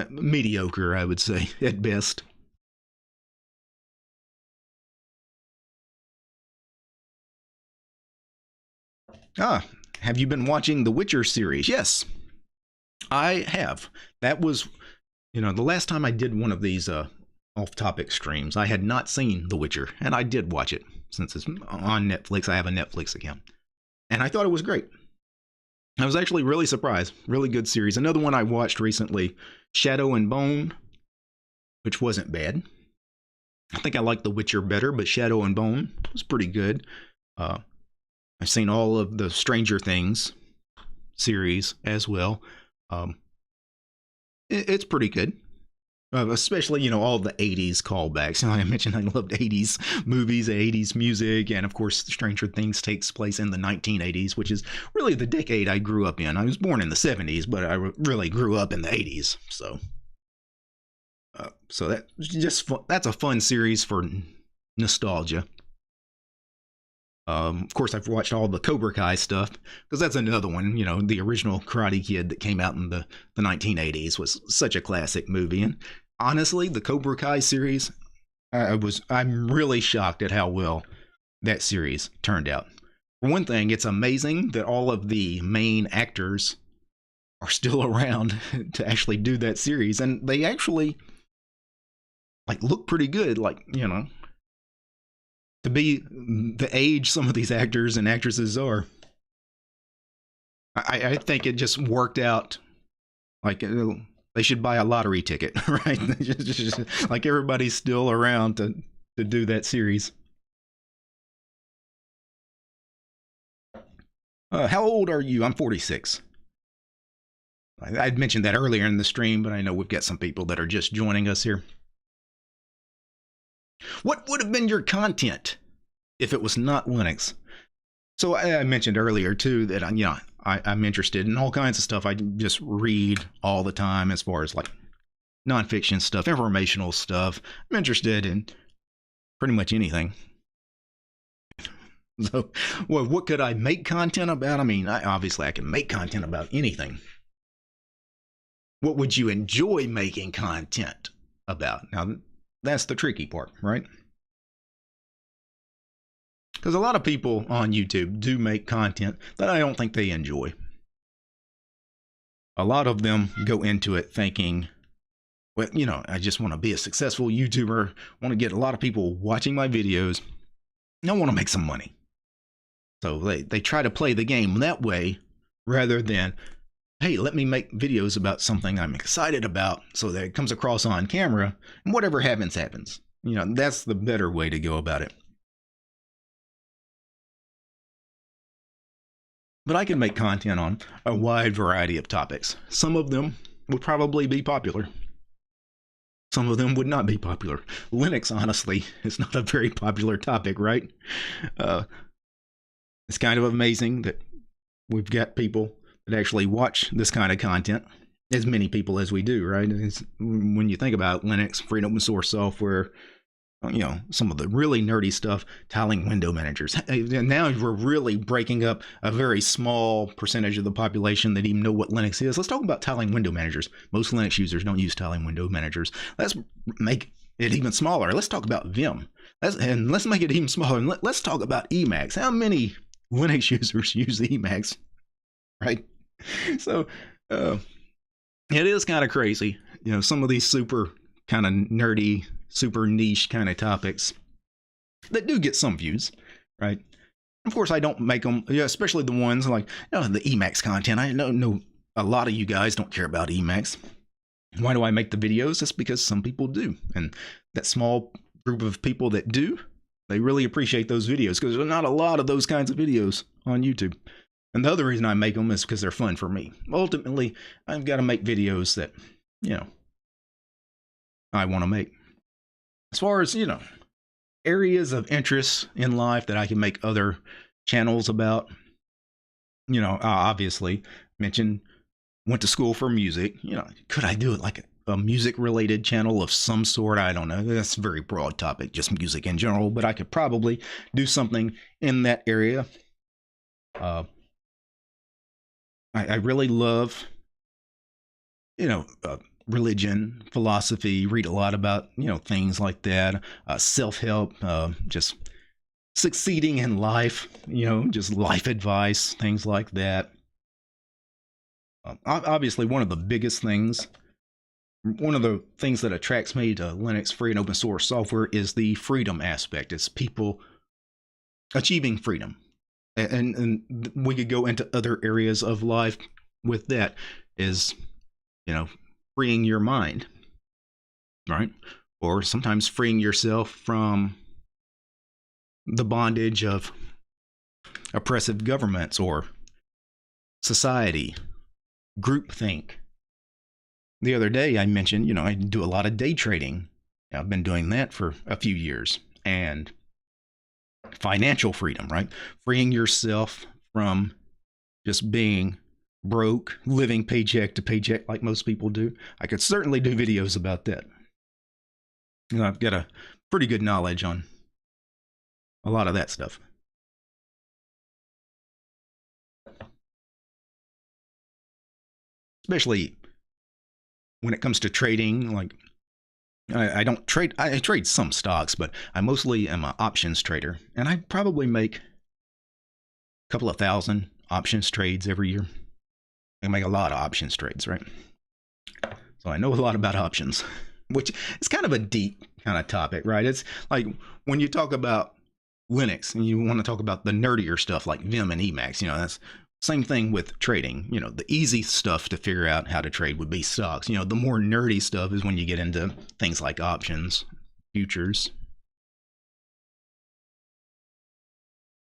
mediocre, I would say, at best. Have you been watching the Witcher series? Yes, I have. That was, the last time I did one of these off-topic streams, I had not seen The Witcher, and I did watch it since it's on Netflix. I have a Netflix account, and I thought it was great. I was actually really surprised. Really good series. Another one I watched recently, Shadow and Bone, which wasn't bad. I think I liked The Witcher better, but Shadow and Bone was pretty good. I've seen all of the Stranger Things series as well. It's pretty good. Especially, all the 80s callbacks. Like I mentioned, I loved 80s movies, 80s music, and of course, Stranger Things takes place in the 1980s, which is really the decade I grew up in. I was born in the 70s, but I really grew up in the 80s. So that's a fun series for nostalgia. Of course, I've watched all the Cobra Kai stuff, because that's another one. The original Karate Kid that came out in the 1980s was such a classic movie. And honestly, the Cobra Kai series, I'm really shocked at how well that series turned out. For one thing, it's amazing that all of the main actors are still around to actually do that series, and they actually look pretty good. To be the age some of these actors and actresses are, I think it just worked out. They should buy a lottery ticket, right? Just everybody's still around to do that series. How old are you? I'm 46. I'd mentioned that earlier in the stream, but I know we've got some people that are just joining us here. What would have been your content if it was not Linux? So I mentioned earlier too that I'm interested in all kinds of stuff. I just read all the time as far as nonfiction stuff, informational stuff. I'm interested in pretty much anything. So, what could I make content about? I mean, obviously I can make content about anything. What would you enjoy making content about? Now, that's the tricky part, right? Because a lot of people on YouTube do make content that I don't think they enjoy. A lot of them go into it thinking, well, I just want to be a successful YouTuber, want to get a lot of people watching my videos, and I want to make some money. So they try to play the game that way rather than, hey, let me make videos about something I'm excited about so that it comes across on camera, and whatever happens, happens. That's the better way to go about it. But I can make content on a wide variety of topics. Some of them would probably be popular. Some of them would not be popular. Linux, honestly, is not a very popular topic, right? It's kind of amazing that we've got people that actually watch this kind of content, as many people as we do, right? When you think about Linux, free and open source software, some of the really nerdy stuff, tiling window managers. And now we're really breaking up a very small percentage of the population that even know what Linux is. Let's talk about tiling window managers. Most Linux users don't use tiling window managers. Let's make it even smaller. Let's talk about Vim. Let's make it even smaller. And let's talk about Emacs. How many Linux users use Emacs, right? So it is kind of crazy. Some of these super kind of nerdy, super niche kind of topics that do get some views, right? Of course, I don't make them, especially the ones like the Emacs content. I know a lot of you guys don't care about Emacs. Why do I make the videos? That's because some people do. And that small group of people that do, they really appreciate those videos, because there's not a lot of those kinds of videos on YouTube. And the other reason I make them is because they're fun for me. Ultimately, I've got to make videos that, I want to make. As far as, areas of interest in life that I can make other channels about, obviously mentioned went to school for music. Could I do it like a music related channel of some sort? I don't know. That's a very broad topic, just music in general, but I could probably do something in that area. I really love, religion, philosophy, read a lot about, things like that, self-help, just succeeding in life, just life advice, things like that. Obviously, one of the things that attracts me to Linux free and open source software is the freedom aspect. It's people achieving freedom. And we could go into other areas of life with that, is, freeing your mind, right? Or sometimes freeing yourself from the bondage of oppressive governments or society, groupthink. The other day I mentioned, I do a lot of day trading. I've been doing that for a few years. And financial freedom, right? Freeing yourself from just being broke, living paycheck to paycheck like most people do. I could certainly do videos about that. I've got a pretty good knowledge on a lot of that stuff. Especially when it comes to trading, like I don't trade. I trade some stocks, but I mostly am an options trader, and I probably make a couple of thousand options trades every year. I make a lot of options trades, right? So I know a lot about options, which is kind of a deep kind of topic, right? It's like when you talk about Linux and you want to talk about the nerdier stuff like Vim and Emacs, that's same thing with trading. The easy stuff to figure out how to trade would be stocks. The more nerdy stuff is when you get into things like options, futures.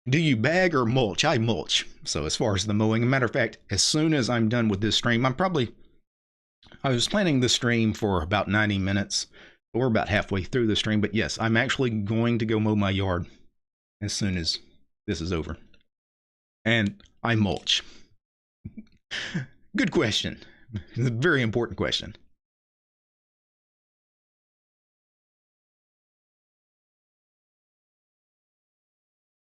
Do you bag or mulch? I mulch. So as far as the mowing, as a matter of fact, as soon as I'm done with this stream, I was planning the stream for about 90 minutes. We're about halfway through the stream, but yes, I'm actually going to go mow my yard as soon as this is over. And I mulch. Good question. It's a very important question.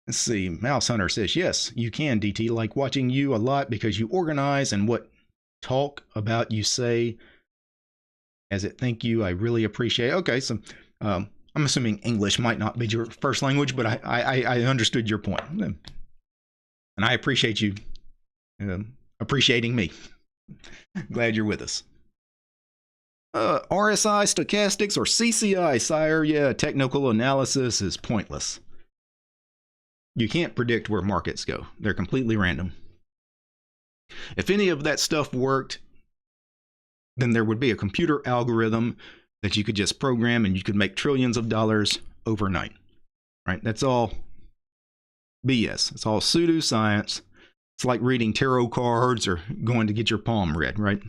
Let's see. Mouse Hunter says, yes, you can, DT. Like watching you a lot because you organize and what talk about you say as it. Thank you. I really appreciate it. Okay, so I'm assuming English might not be your first language, but I understood your point. And I appreciate you appreciating me. Glad you're with us. RSI, stochastics, or CCI, sire? Yeah, technical analysis is pointless. You can't predict where markets go. They're completely random. If any of that stuff worked, then there would be a computer algorithm that you could just program and you could make trillions of dollars overnight. Right? That's all BS. It's all pseudoscience. It's like reading tarot cards or going to get your palm read, right?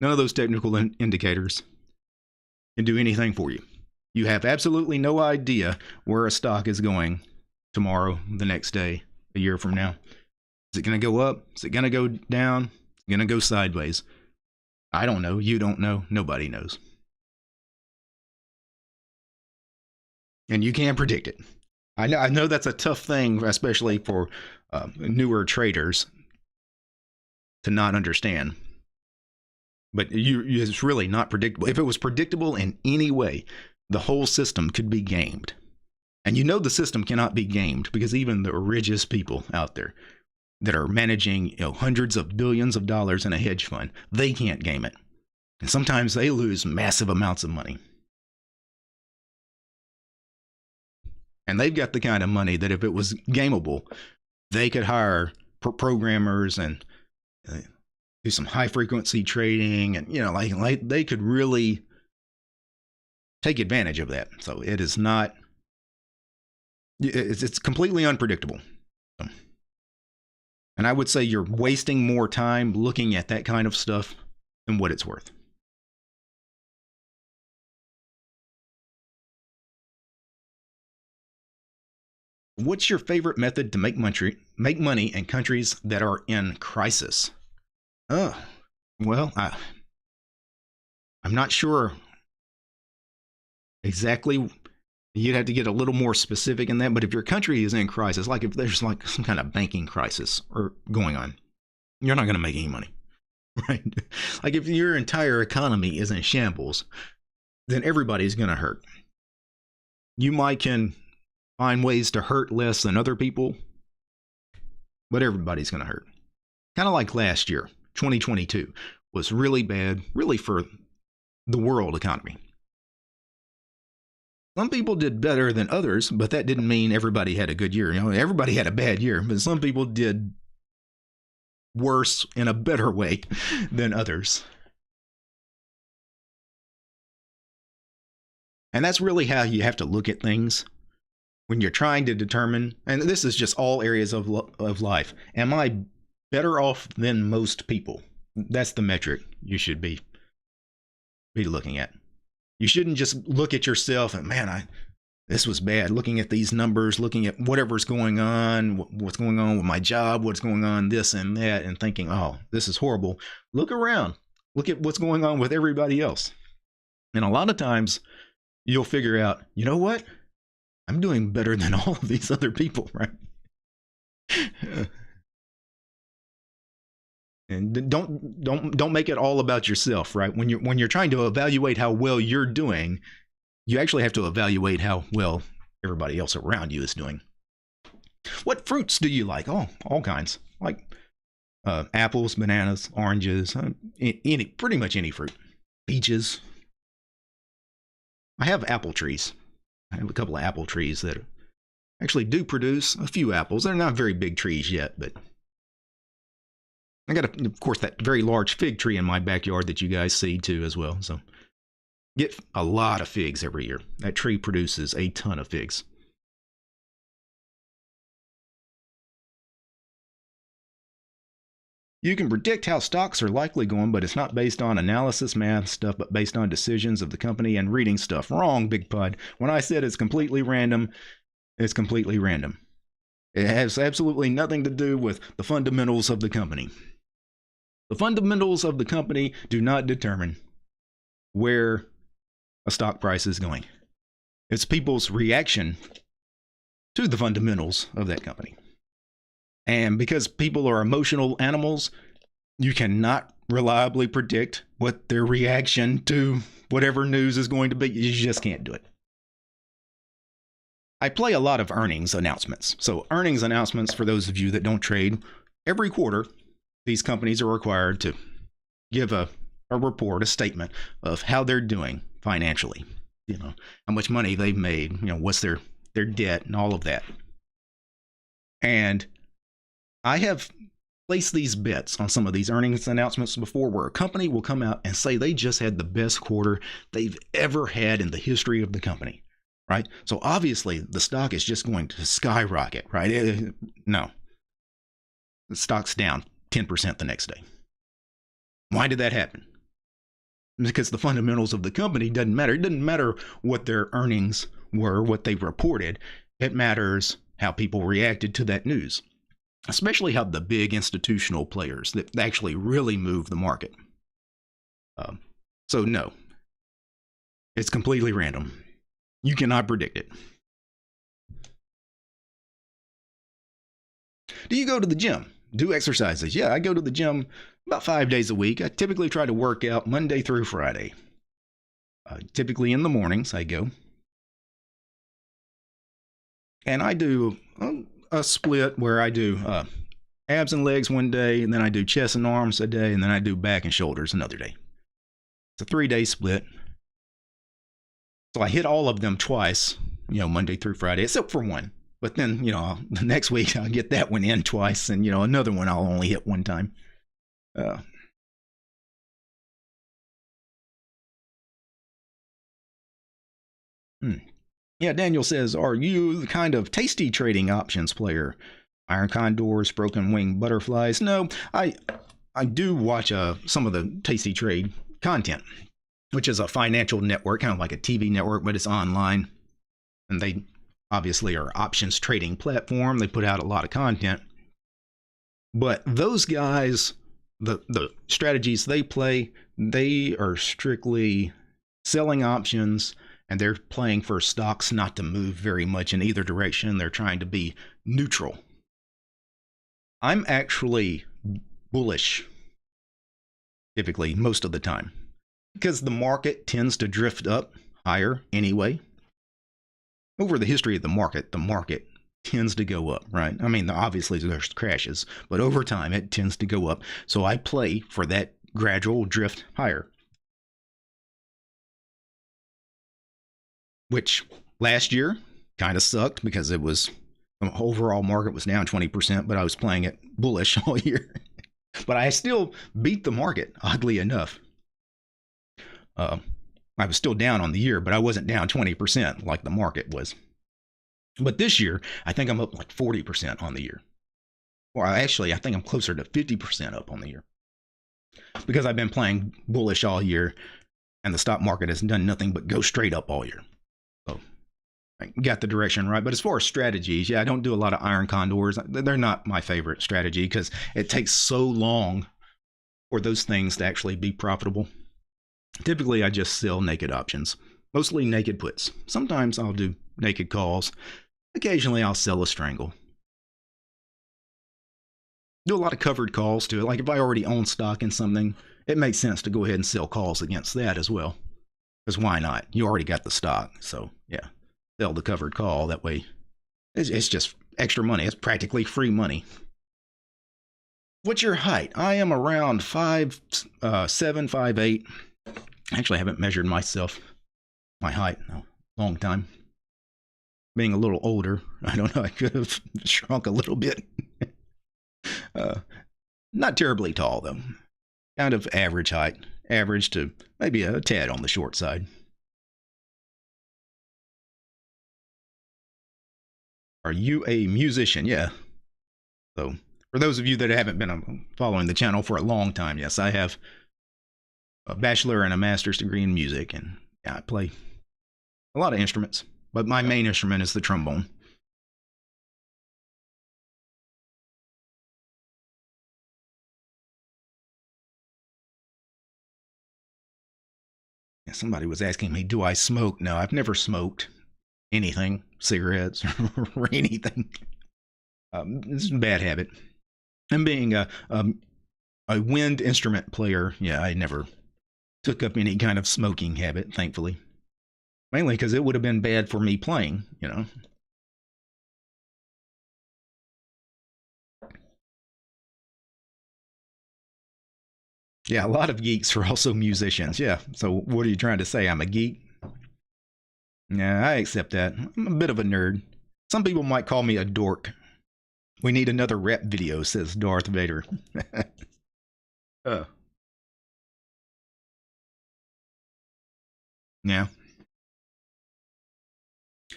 None of those technical indicators can do anything for you. You have absolutely no idea where a stock is going tomorrow, the next day, a year from now. Is it going to go up? Is it going to go down? Is it going to go sideways? I don't know. You don't know. Nobody knows. And you can't predict it. I know that's a tough thing, especially for newer traders to not understand. But it's really not predictable. If it was predictable in any way, the whole system could be gamed. And the system cannot be gamed because even the richest people out there that are managing hundreds of billions of dollars in a hedge fund, they can't game it. And sometimes they lose massive amounts of money. And they've got the kind of money that if it was gameable, they could hire programmers and do some high frequency trading, and like they could really take advantage of that. So it is not. It's completely unpredictable. And I would say you're wasting more time looking at that kind of stuff than what it's worth. What's your favorite method to make money in countries that are in crisis? Oh, well, I'm not sure exactly. You'd have to get a little more specific in that. But if your country is in crisis, like if there's like some kind of banking crisis or going on, you're not going to make any money, right? Like if your entire economy is in shambles, then everybody's going to hurt. You might can find ways to hurt less than other people, but everybody's going to hurt. Kind of like last year, 2022 was really bad, really for the world economy. Some people did better than others, but that didn't mean everybody had a good year. You know, everybody had a bad year, but some people did worse in a better way than others. And that's really how you have to look at things when you're trying to determine, and this is just all areas of life. Am I better off than most people? That's the metric you should be looking at. You shouldn't just look at yourself and, man, this was bad. Looking at these numbers, looking at whatever's going on, what's going on with my job, what's going on, this and that, and thinking, oh, this is horrible. Look around. Look at what's going on with everybody else. And a lot of times you'll figure out, you know what? I'm doing better than all of these other people, right? And don't make it all about yourself, right? When you're trying to evaluate how well you're doing, you actually have to evaluate how well everybody else around you is doing. What fruits do you like? Oh, all kinds. Like apples, bananas, oranges, pretty much any fruit. Peaches. I have apple trees. I have a couple of apple trees that actually do produce a few apples. They're not very big trees yet, but I got, of course, that very large fig tree in my backyard that you guys see too as well. So get a lot of figs every year. That tree produces a ton of figs. You can predict how stocks are likely going, but it's not based on analysis, math stuff, but based on decisions of the company and reading stuff. Wrong, Big Pud. When I said it's completely random, it's completely random. It has absolutely nothing to do with the fundamentals of the company. The fundamentals of the company do not determine where a stock price is going. It's people's reaction to the fundamentals of that company. And because people are emotional animals, you cannot reliably predict what their reaction to whatever news is going to be. You just can't do it. I play a lot of earnings announcements. So earnings announcements, for those of you that don't trade, every quarter, these companies are required to give a report, a statement of how they're doing financially. You know, how much money they've made, you know, what's their debt and all of that. And I have placed these bets on some of these earnings announcements before, where a company will come out and say they just had the best quarter they've ever had in the history of the company, right? So obviously the stock is just going to skyrocket, right? No, the stock's down 10% the next day. Why did that happen? Because the fundamentals of the company doesn't matter. It doesn't matter what their earnings were, what they reported. It matters how people reacted to that news, especially how the big institutional players that actually really move the market. So no, it's completely random. You cannot predict it. Do you go to the gym? Do exercises? Yeah, I go to the gym about 5 days a week. I typically try to work out Monday through Friday. Typically in the mornings I go. And I do a split where I do abs and legs one day, and then I do chest and arms a day, and then I do back and shoulders another day. It's a 3-day split. So I hit all of them twice, you know, Monday through Friday, except for one. But then, you know, the next week I'll get that one in twice, and, you know, another one I'll only hit one time. Yeah, Daniel says, are you the kind of tasty trading options player? Iron condors, broken wing butterflies? No, I do watch some of the Tasty Trade content, which is a financial network, kind of like a TV network, but it's online. And they obviously are options trading platform. They put out a lot of content. But those guys, the strategies they play, they are strictly selling options, and they're playing for stocks not to move very much in either direction. They're trying to be neutral. I'm actually bullish, typically, most of the time, because the market tends to drift up higher anyway. Over the history of the market tends to go up, right? I mean, obviously there's crashes, but over time it tends to go up. So I play for that gradual drift higher, which last year kind of sucked because it was, the overall market was down 20%, but I was playing it bullish all year. But I still beat the market, oddly enough. I was still down on the year, but I wasn't down 20% like the market was. But this year, I think I'm up like 40% on the year. Or actually, I think I'm closer to 50% up on the year. Because I've been playing bullish all year, and the stock market has done nothing but go straight up all year. So I got the direction right. But as far as strategies, yeah, I don't do a lot of iron condors. They're not my favorite strategy because it takes so long for those things to actually be profitable. Typically, I just sell naked options, mostly naked puts. Sometimes I'll do naked calls. Occasionally, I'll sell a strangle. Do a lot of covered calls to it. Like if I already own stock in something, it makes sense to go ahead and sell calls against that as well. Because why not? You already got the stock. So yeah, sell the covered call. That way, it's just extra money. It's practically free money. What's your height? I am around 5'7", 5'8". Actually, I haven't measured myself, my height, in a long time. Being a little older, I don't know, I could have shrunk a little bit. Not terribly tall, though. Kind of average height. Average to maybe a tad on the short side. Are you a musician? Yeah. So, for those of you that haven't been following the channel for a long time, yes, I have a bachelor and a master's degree in music, and yeah, I play a lot of instruments, but my main instrument is the trombone. Yeah, somebody was asking me, do I smoke? No, I've never smoked anything, cigarettes or anything. It's a bad habit. And being a wind instrument player, yeah, I never took up any kind of smoking habit, thankfully. Mainly because it would have been bad for me playing, you know. Yeah, a lot of geeks are also musicians. Yeah. So what are you trying to say? I'm a geek? Yeah, I accept that. I'm a bit of a nerd. Some people might call me a dork. We need another rap video, says Darth Vader. uh, yeah.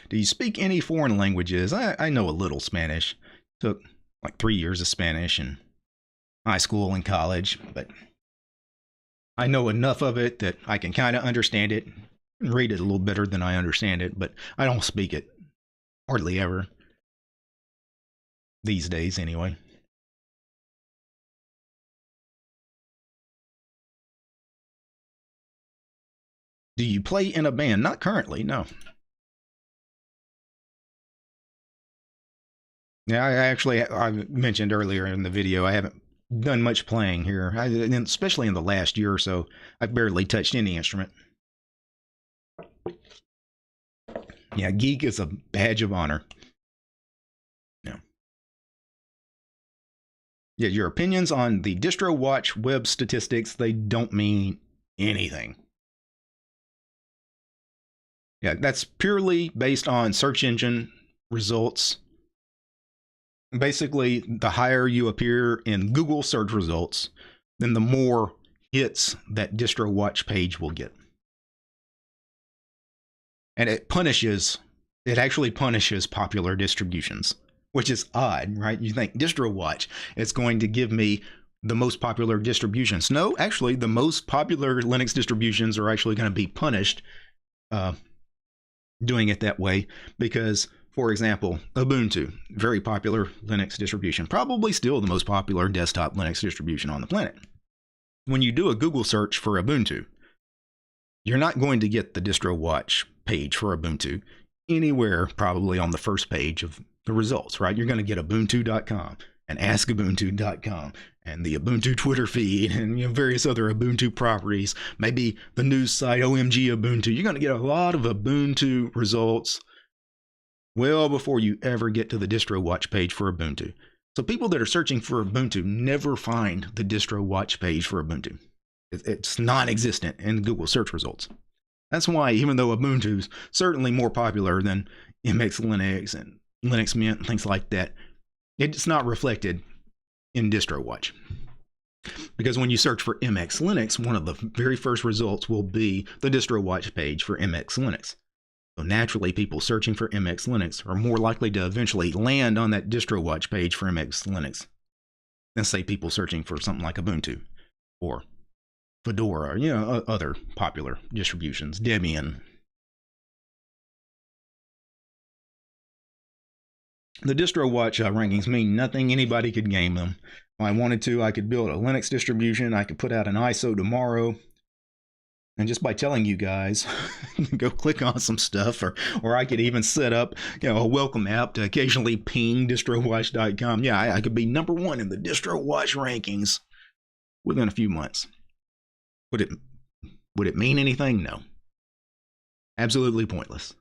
Do you speak any foreign languages? I know a little Spanish. Took like 3 years of Spanish in high school and college, but I know enough of it that I can kind of understand it, read it a little better than I understand it, but I don't speak it hardly ever. These days, anyway. Do you play in a band? Not currently, no. Yeah, I mentioned earlier in the video, I haven't done much playing here, especially in the last year or so. I've barely touched any instrument. Yeah, geek is a badge of honor. Yeah. Yeah, your opinions on the DistroWatch web statistics, they don't mean anything. Yeah, that's purely based on search engine results. Basically, the higher you appear in Google search results, then the more hits that DistroWatch page will get. And it actually punishes popular distributions, which is odd, right? You think DistroWatch, it's going to give me the most popular distributions. No, actually, the most popular Linux distributions are actually going to be punished doing it that way, because For example, Ubuntu, very popular Linux distribution, probably still the most popular desktop Linux distribution on the planet. When you do a Google search for Ubuntu, you're not going to get the distro watch page for Ubuntu anywhere probably on the first page of the results, right? You're going to get ubuntu.com and askubuntu.com and the Ubuntu Twitter feed and various other Ubuntu properties, maybe the news site OMG Ubuntu. You're going to get a lot of Ubuntu results well before you ever get to the distro watch page for Ubuntu. So people that are searching for Ubuntu never find the distro watch page for Ubuntu. It's non-existent in Google search results. That's why, even though Ubuntu is certainly more popular than MX Linux and Linux Mint and things like that, it's not reflected in DistroWatch. Because when you search for MX Linux, one of the very first results will be the DistroWatch page for MX Linux. So naturally, people searching for MX Linux are more likely to eventually land on that DistroWatch page for MX Linux than, say, people searching for something like Ubuntu or Fedora, or other popular distributions, Debian. The DistroWatch rankings mean nothing. Anybody could game them. If I wanted to, I could build a Linux distribution. I could put out an ISO tomorrow. And just by telling you guys, go click on some stuff, or I could even set up, a welcome app to occasionally ping distrowatch.com. Yeah, I could be #1 in the DistroWatch rankings within a few months. Would it mean anything? No. Absolutely pointless.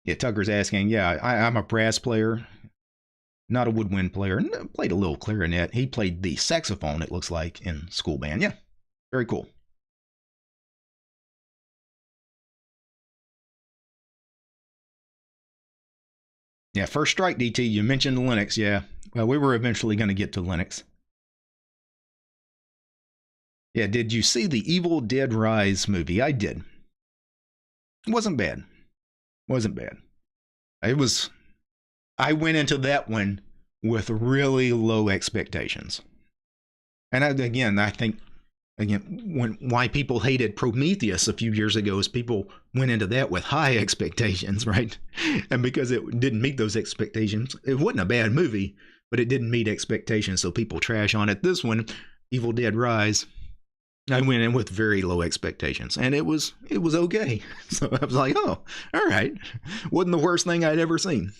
Yeah, Tucker's asking, I'm a brass player, not a woodwind player. Played a little clarinet. He played the saxophone, it looks like, in school band. Yeah, very cool. Yeah, First Strike, DT, you mentioned Linux. Yeah, well, we were eventually going to get to Linux. Yeah, did you see the Evil Dead Rise movie? I did. It wasn't bad. Wasn't bad. I went into that one with really low expectations. And I think why people hated Prometheus a few years ago is people went into that with high expectations, right? And because it didn't meet those expectations, it wasn't a bad movie, but it didn't meet expectations, so people trash on it. This one, Evil Dead Rise, I went in with very low expectations, and it was okay. So I was like, oh, all right. Wasn't the worst thing I'd ever seen.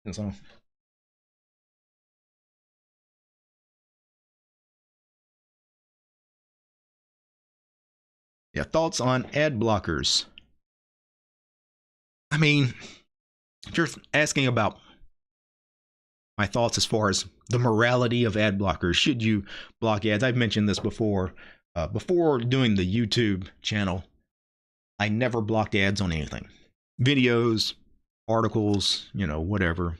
And so, yeah, thoughts on ad blockers? I mean, if you're asking about my thoughts as far as the morality of ad blockers, should you block ads? I've mentioned this before. Before doing the YouTube channel, I never blocked ads on anything. Videos, articles, whatever.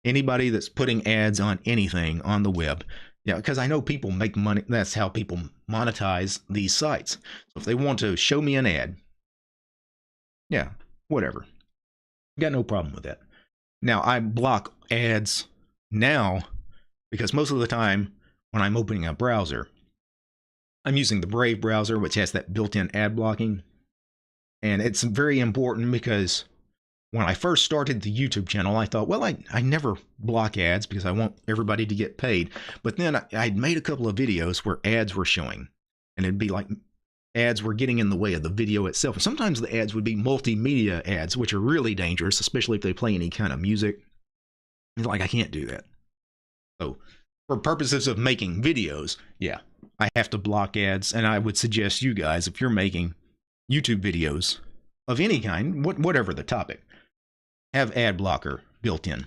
Anybody that's putting ads on anything on the web. Yeah, because I know people make money. That's how people monetize these sites. So if they want to show me an ad, yeah, whatever. Got no problem with that. Now, I block ads now because most of the time when I'm opening a browser, I'm using the Brave browser, which has that built-in ad blocking. And it's very important because when I first started the YouTube channel, I thought, well, I never block ads because I want everybody to get paid. But then I'd made a couple of videos where ads were showing, and it'd be like ads were getting in the way of the video itself. And sometimes the ads would be multimedia ads, which are really dangerous, especially if they play any kind of music. It's like, I can't do that. So for purposes of making videos, yeah, I have to block ads. And I would suggest you guys, if you're making YouTube videos of any kind, whatever the topic, have ad blocker built in.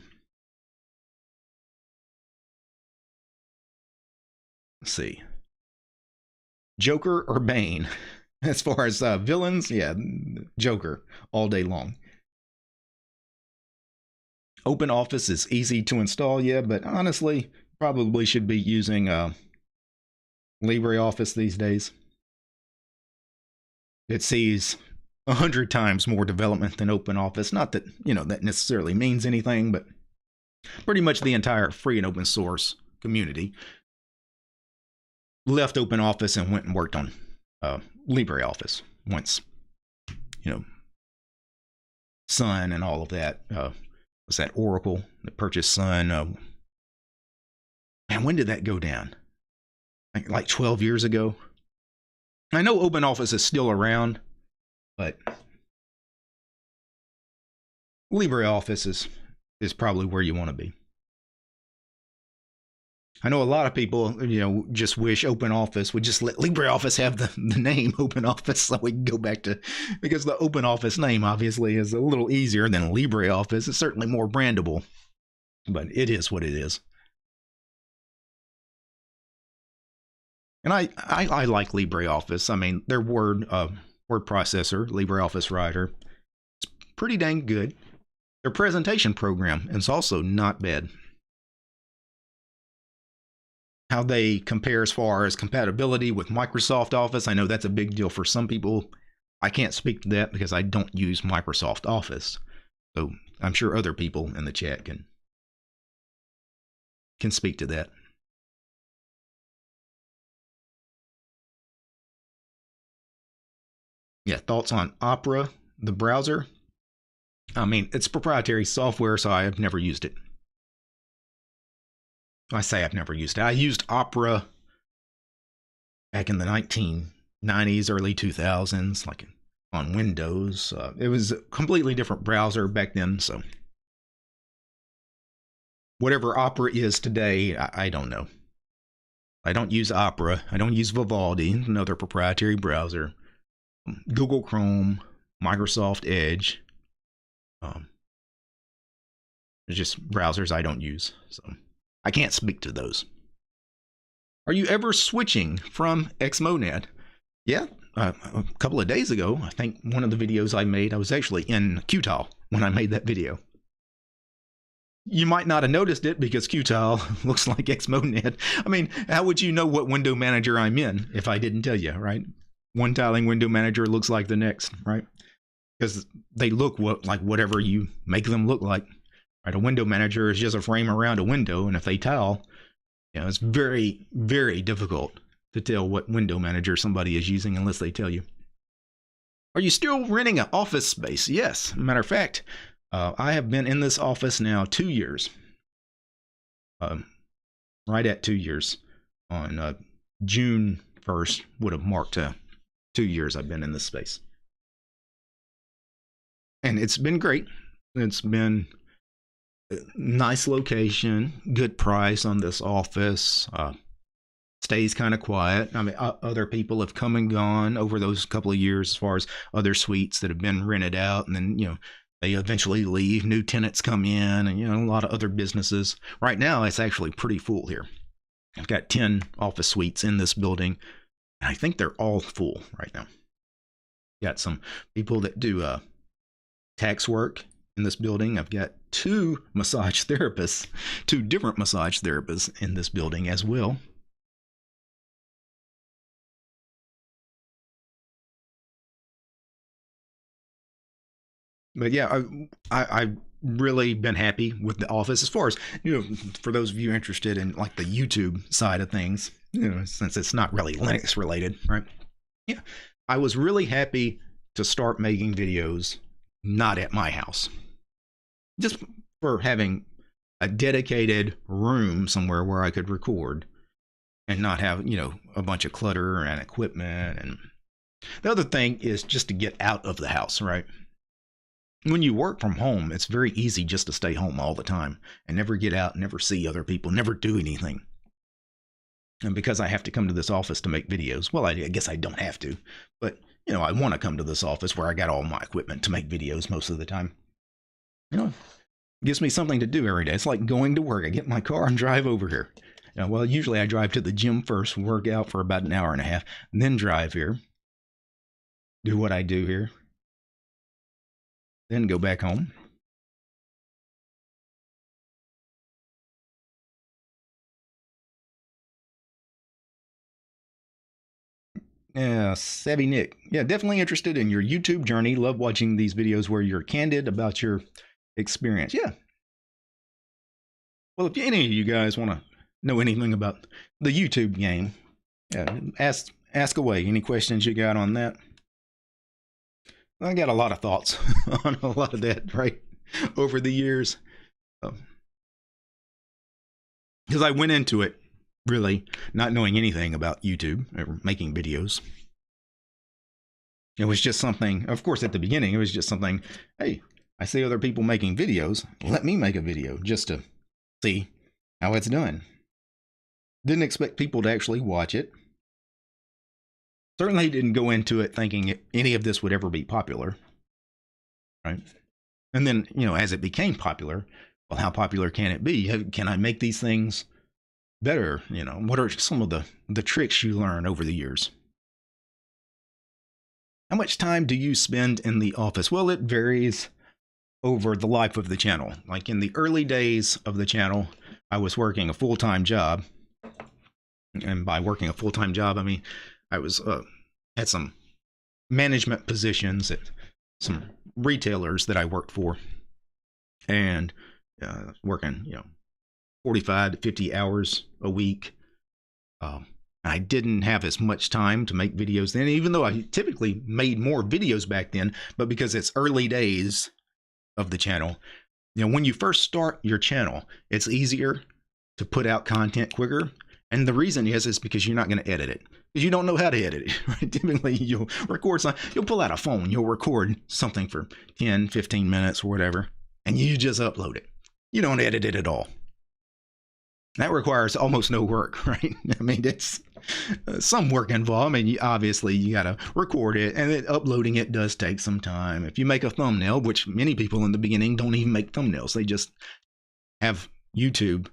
Let's see. Joker or Bane? As far as villains, yeah, Joker all day long. OpenOffice is easy to install, yeah, but honestly, probably should be using LibreOffice these days. It sees 100 times more development than OpenOffice. Not that, that necessarily means anything, but pretty much the entire free and open source community left OpenOffice and went and worked on LibreOffice. once, you know, Sun and all of that. Was that Oracle that purchased Sun? Man, when did that go down? Like 12 years ago. I know OpenOffice is still around, but LibreOffice is probably where you want to be. I know a lot of people, just wish OpenOffice would just let LibreOffice have the name OpenOffice so we can go back to, because the OpenOffice name obviously is a little easier than LibreOffice. It's certainly more brandable, but it is what it is. And I like LibreOffice. I mean, their word processor, LibreOffice Writer, it's pretty dang good. Their presentation program is also not bad. How they compare as far as compatibility with Microsoft Office, I know that's a big deal for some people. I can't speak to that because I don't use Microsoft Office. So I'm sure other people in the chat can speak to that. Yeah, thoughts on Opera, the browser? I mean, it's proprietary software, so I have never used it. I say I've never used it. I used Opera back in the 1990s, early 2000s, like on Windows. It was a completely different browser back then, so whatever Opera is today, I don't know. I don't use Opera. I don't use Vivaldi, another proprietary browser. Google Chrome, Microsoft Edge. It's just browsers I don't use, so I can't speak to those. Are you ever switching from Xmonad? Yeah, a couple of days ago, I think one of the videos I made, I was actually in Qtile when I made that video. You might not have noticed it because Qtile looks like Xmonad. I mean, how would you know what window manager I'm in if I didn't tell you, right? One tiling window manager looks like the next, right? Because they look like whatever you make them look like. Right? A window manager is just a frame around a window, and if they tile, it's very, very difficult to tell what window manager somebody is using unless they tell you. Are you still renting an office space? Yes. Matter of fact, I have been in this office now 2 years. Right at 2 years. On June 1st would have marked 2 years I've been in this space. And it's been great. It's been a nice location, good price on this office. Stays kind of quiet. I mean, other people have come and gone over those couple of years as far as other suites that have been rented out, and then they eventually leave. New tenants come in, and a lot of other businesses. Right now, it's actually pretty full here. I've got 10 office suites in this building, and I think they're all full right now. Got some people that do tax work in this building. I've got two different massage therapists in this building as well. But yeah, I've really been happy with the office as far as, for those of you interested in like the YouTube side of things, since it's not really Linux related, right? Yeah, I was really happy to start making videos not at my house, just for having a dedicated room somewhere where I could record and not have, a bunch of clutter and equipment. And the other thing is just to get out of the house, right? When you work from home, it's very easy just to stay home all the time and never get out, never see other people, never do anything. And because I have to come to this office to make videos, well, I guess I don't have to, but I want to come to this office where I got all my equipment to make videos most of the time. It gives me something to do every day. It's like going to work. I get my car and drive over here. Well, usually I drive to the gym first, work out for about an hour and a half, and then drive here, do what I do here, then go back home. Yeah, Savvy Nick. Yeah, definitely interested in your YouTube journey. Love watching these videos where you're candid about your experience. Yeah. Well, if any of you guys want to know anything about the YouTube game, ask away. Any questions you got on that? I got a lot of thoughts on a lot of that right over the years. Because I went into it really not knowing anything about YouTube or making videos. It was just something, of course, at the beginning, it was just something, hey, I see other people making videos. Let me make a video just to see how it's done. Didn't expect people to actually watch it. Certainly didn't go into it thinking any of this would ever be popular. Right? And then, as it became popular, well, how popular can it be? Can I make these things better? What are some of the tricks you learn over the years? How much time do you spend in the office? Well, it varies over the life of the channel. Like in the early days of the channel, I was working a full-time job. And by working a full-time job, I mean, I was had some management positions at some retailers that I worked for, and working, 45 to 50 hours a week. I didn't have as much time to make videos then, even though I typically made more videos back then, but because it's early days of the channel, when you first start your channel, it's easier to put out content quicker. And the reason is because you're not going to edit it, because you don't know how to edit it. Right? Typically, you'll pull out a phone, you'll record something for 10, 15 minutes or whatever, and you just upload it. You don't edit it at all. That requires almost no work, right? I mean, it's some work involved. I mean, obviously, you got to record it, and then uploading it does take some time. If you make a thumbnail, which many people in the beginning don't even make thumbnails, they just have YouTube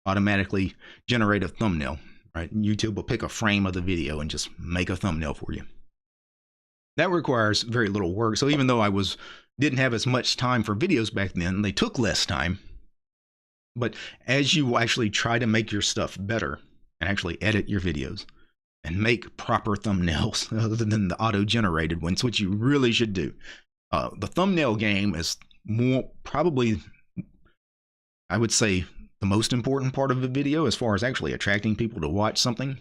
automatically generate a thumbnail, right? YouTube will pick a frame of the video and just make a thumbnail for you. That requires very little work. So even though I didn't have as much time for videos back then, they took less time. But as you actually try to make your stuff better and actually edit your videos and make proper thumbnails other than the auto-generated ones, which you really should do. The thumbnail game is probably, I would say, the most important part of a video as far as actually attracting people to watch something.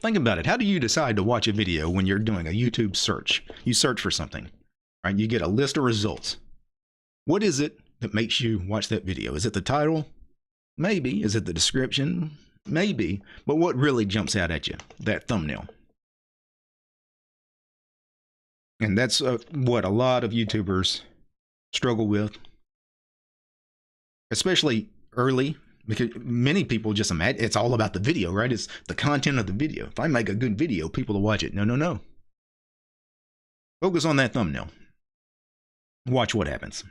Think about it. How do you decide to watch a video when you're doing a YouTube search? You search for something, right? You get a list of results. What is it that makes you watch that video? Is it the title? Maybe. Is it the description? Maybe. But what really jumps out at you? That thumbnail. And that's what a lot of YouTubers struggle with, especially early, because many people just imagine it's all about the video, right? It's the content of the video. If I make a good video, people will watch it. No. Focus on that thumbnail. Watch what happens.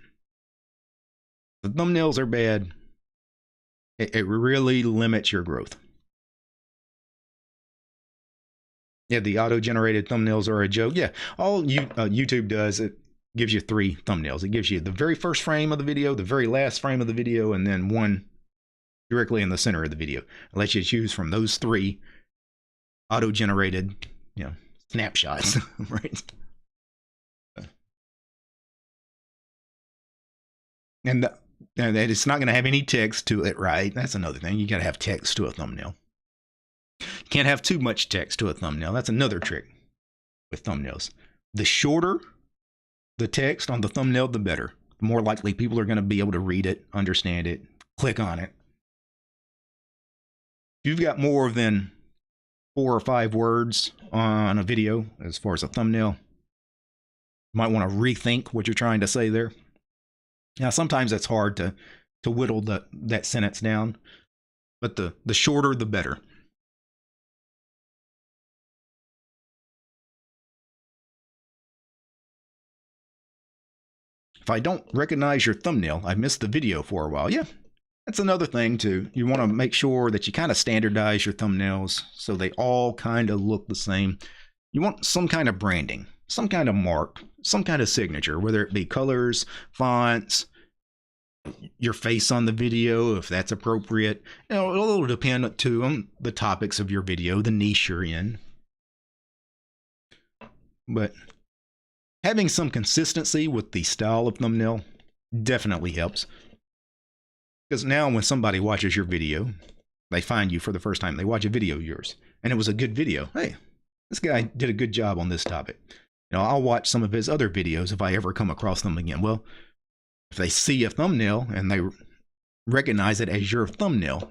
The thumbnails are bad. It really limits your growth. Yeah, the auto-generated thumbnails are a joke. Yeah, all YouTube does, it gives you 3 thumbnails. It gives you the very first frame of the video, the very last frame of the video, and then one directly in the center of the video. It lets you choose from those 3 auto-generated, snapshots, right? And that it's not going to have any text to it, right? That's another thing. You got to have text to a thumbnail. You can't have too much text to a thumbnail. That's another trick with thumbnails. The shorter the text on the thumbnail, the better. The more likely people are going to be able to read it, understand it, click on it. If you've got more than 4 or 5 words on a video, as far as a thumbnail, you might want to rethink what you're trying to say there. Now, sometimes it's hard to whittle that sentence down, but the shorter, the better. If I don't recognize your thumbnail, I missed the video for a while. Yeah, that's another thing too. You want to make sure that you kind of standardize your thumbnails so they all kind of look the same. You want some kind of branding, some kind of mark, some kind of signature, whether it be colors, fonts, your face on the video, if that's appropriate. It'll depend too on the topics of your video, the niche you're in. But having some consistency with the style of thumbnail definitely helps. Because now when somebody watches your video, they find you for the first time, they watch a video of yours, and it was a good video. Hey, this guy did a good job on this topic. I'll watch some of his other videos if I ever come across them again. Well, if they see a thumbnail and they recognize it as your thumbnail,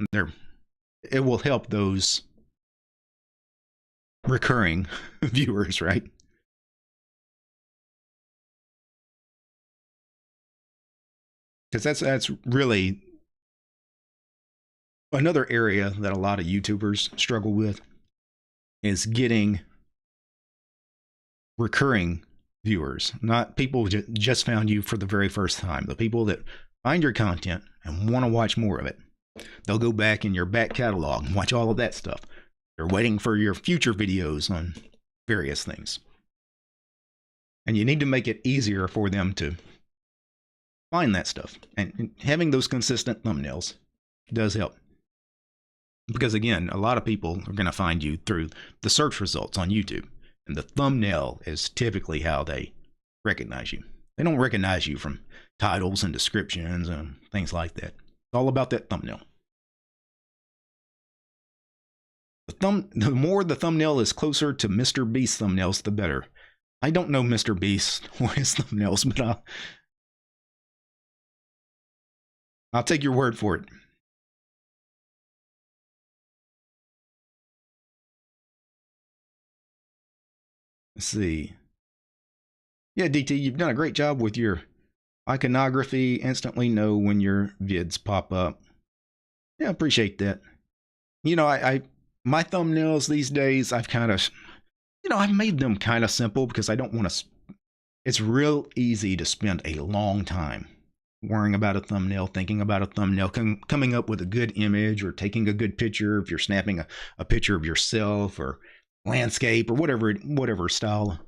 it will help those recurring viewers, right? Because that's really another area that a lot of YouTubers struggle with, is getting recurring viewers, not people who just found you for the very first time. The people that find your content and want to watch more of it. They'll go back in your back catalog and watch all of that stuff. They're waiting for your future videos on various things. And you need to make it easier for them to find that stuff. And having those consistent thumbnails does help. Because again, a lot of people are going to find you through the search results on YouTube. And the thumbnail is typically how they recognize you. They don't recognize you from titles and descriptions and things like that. It's all about that thumbnail. The more the thumbnail is closer to Mr. Beast thumbnails, the better. I don't know Mr. Beast or his thumbnails, but I'll take your word for it. Let's see. Yeah, DT, you've done a great job with your iconography. Instantly know when your vids pop up. Yeah, appreciate that. My thumbnails these days, I've kind of, I've made them kind of simple because I don't want to. It's real easy to spend a long time worrying about a thumbnail, thinking about a thumbnail, coming up with a good image, or taking a good picture if you're snapping a picture of yourself or landscape or whatever style.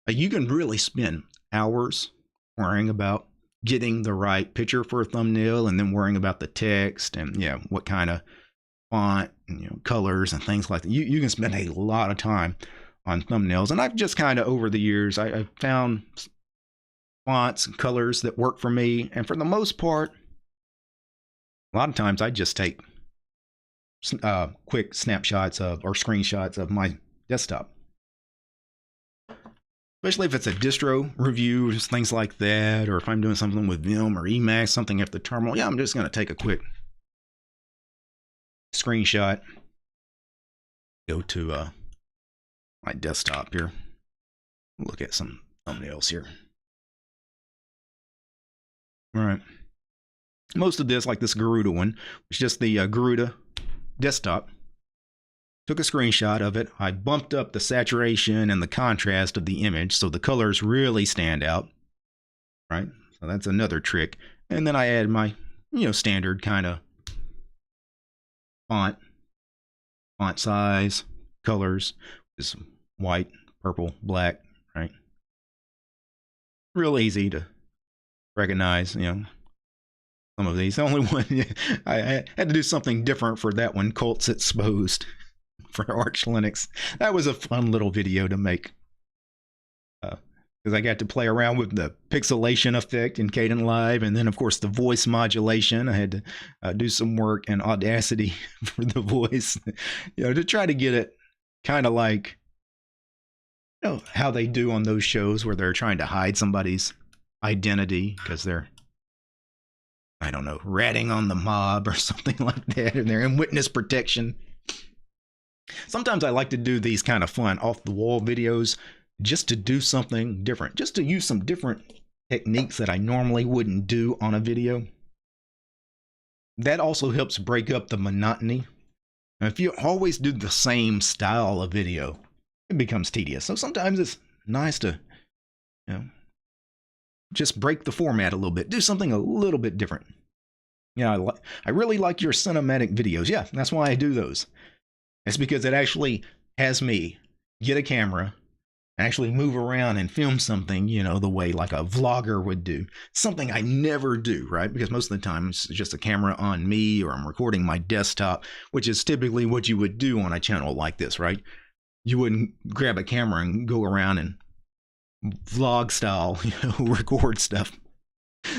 You can really spend hours worrying about getting the right picture for a thumbnail, and then worrying about the text and what kind of font and colors and things like that. You can spend a lot of time on thumbnails, and I've just kind of over the years I found fonts and colors that work for me, and for the most part, a lot of times I just take quick snapshots or screenshots of my desktop. Especially if it's a distro review, just things like that, or if I'm doing something with Vim or Emacs, something at the terminal. I'm just going to take a quick screenshot, go to my desktop here, look at some thumbnails here. All right. Most of this, like this Garuda one, was just the Garuda desktop. Took a screenshot of it. I bumped up the saturation and the contrast of the image so the colors really stand out. Right? So that's another trick. And then I add my, standard kind of font size, colors, is white, purple, black, right? Real easy to recognize, some of these. The only one, I had to do something different for that one, Cults Exposed, for Arch Linux. That was a fun little video to make, because I got to play around with the pixelation effect in Kdenlive, and then of course the voice modulation. I had to do some work in Audacity for the voice, to try to get it kind of like, how they do on those shows where they're trying to hide somebody's identity because they're, I don't know, ratting on the mob or something like that, and they're in witness protection. Sometimes I like to do these kind of fun off-the-wall videos just to do something different, just to use some different techniques that I normally wouldn't do on a video. That also helps break up the monotony. Now, if you always do the same style of video, it becomes tedious. So sometimes it's nice to, just break the format a little bit, do something a little bit different. I really like your cinematic videos. Yeah, that's why I do those. It's because it actually has me get a camera and actually move around and film something, the way like a vlogger would do. Something I never do, right? Because most of the time it's just a camera on me, or I'm recording my desktop, which is typically what you would do on a channel like this, right? You wouldn't grab a camera and go around and vlog style, record stuff.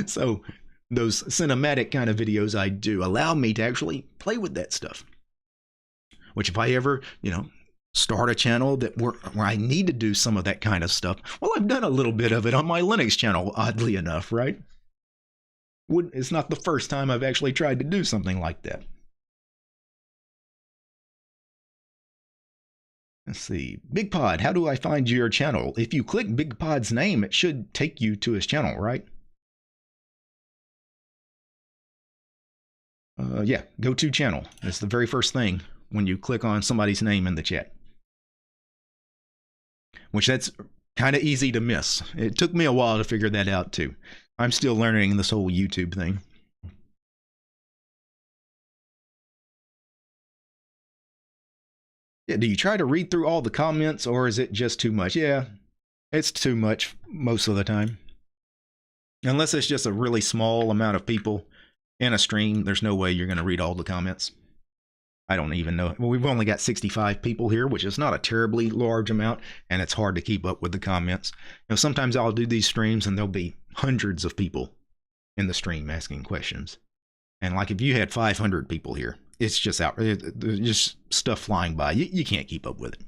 So those cinematic kind of videos I do allow me to actually play with that stuff. Which if I ever, start a channel where I need to do some of that kind of stuff. Well, I've done a little bit of it on my Linux channel, oddly enough, right? It's not the first time I've actually tried to do something like that. Let's see. Big Pod, how do I find your channel? If you click Big Pod's name, it should take you to his channel, right? Yeah, go to channel. That's the very first thing when you click on somebody's name in the chat. Which that's kind of easy to miss. It took me a while to figure that out too. I'm still learning this whole YouTube thing. Yeah, do you try to read through all the comments or is it just too much? Yeah, it's too much most of the time. Unless it's just a really small amount of people in a stream, there's no way you're going to read all the comments. I don't even know. Well, we've only got 65 people here, which is not a terribly large amount, and it's hard to keep up with the comments. You know, sometimes I'll do these streams and there'll be hundreds of people in the stream asking questions. And like if you had 500 people here, it's just there's just stuff flying by. You can't keep up with it.